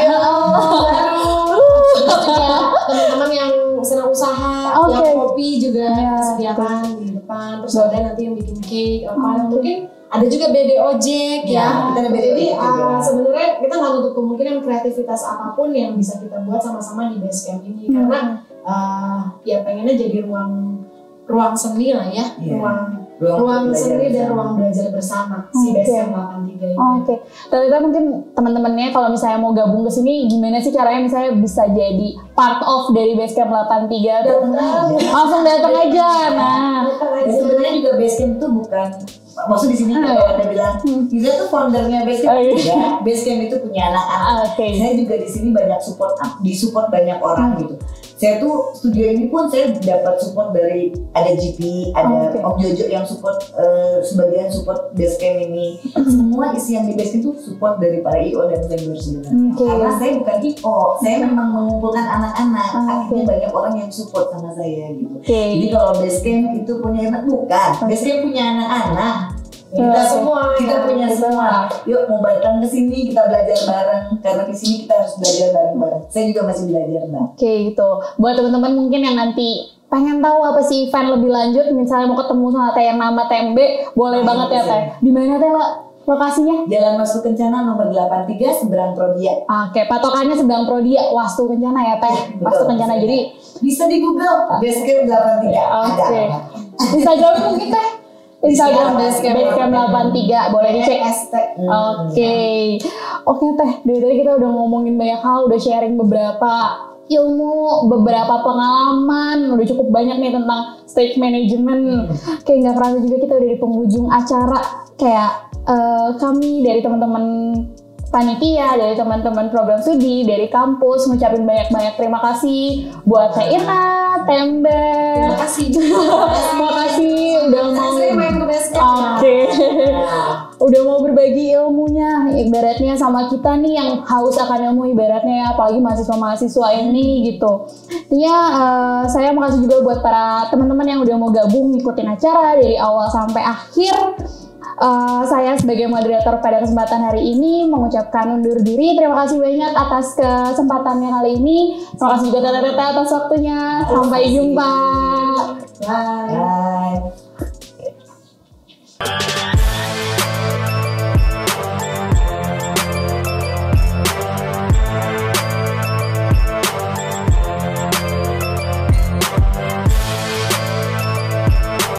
teman-teman yang senang usaha, yang kopi juga disediakan di depan, terus ada nanti yang bikin cake mungkin ada juga BD ojek ya. Kita ada BD Jadi ojek sebenarnya kita nggak nutup kemungkinan kreativitas apapun yang bisa kita buat sama-sama di Basecamp ini karena ya pengennya jadi ruang seni lah ya, ruang seni dan ruang belajar bersama si Basecamp 83 ini. Oke. Ternyata mungkin teman-temannya kalau misalnya mau gabung ke sini, gimana sih caranya misalnya bisa jadi part of dari Basecamp 83? Langsung datang aja. Nah, sebenarnya juga Basecamp itu bukan, maksud di sini kalau ada bilang Iza tuh foundernya Basecamp juga. Basecamp itu punya anak-anak. Saya juga di sini banyak disupport banyak orang gitu. Saya tuh studio ini pun saya dapat support dari ada GP, ada Om Jojo yang support, sebagian support Basecamp ini. Semua isi yang di Basecamp itu support dari para IO dan vendor sebenarnya. Karena saya bukan IO, saya memang mengumpulkan anak-anak. Akhirnya banyak orang yang support sama saya gitu. Jadi kalau Basecamp itu punya anak, bukan. Basecamp punya anak-anak. Kita punya semua. Yuk mau datang ke sini kita belajar bareng karena di sini kita harus belajar bareng-bareng. Saya juga masih belajar, Mbak. Oke, gitu. Buat teman-teman mungkin yang nanti pengen tahu apa sih event lebih lanjut, misalnya mau ketemu sama Teh yang nama TMB, boleh banget ya Teh. Di mana Teh lokasinya? Jalan Wastu Kencana nomor 83 seberang Prodia. Oke, patokannya seberang Prodia, Wastu Kencana ya Teh. Wastu Kencana. Jadi bisa di Google Basecamp 83. Oke. Instagram mungkin Teh. Instagram Basecamp 83 boleh dicek. Oke Teh, dari tadi kita udah ngomongin banyak hal, udah sharing beberapa ilmu, beberapa pengalaman, udah cukup banyak nih tentang stage management. Kayak nggak kerasa juga kita udah di penghujung acara. Kayak kami dari teman-teman panitia, dari teman-teman program studi, dari kampus ngucapin banyak-banyak terima kasih buat Teh Irna, Tembe. Terima kasih udah mau udah mau berbagi ilmunya, ibaratnya sama kita nih yang haus akan ilmu, ibaratnya apalagi mahasiswa-mahasiswa ini gitu. Intinya saya makasih juga buat para teman-teman yang udah mau gabung ngikutin acara dari awal sampai akhir. Saya sebagai moderator pada kesempatan hari ini mengucapkan undur diri. Terima kasih banyak atas kesempatannya kali ini. Terima kasih juga Tete atas waktunya. Sampai jumpa. Bye.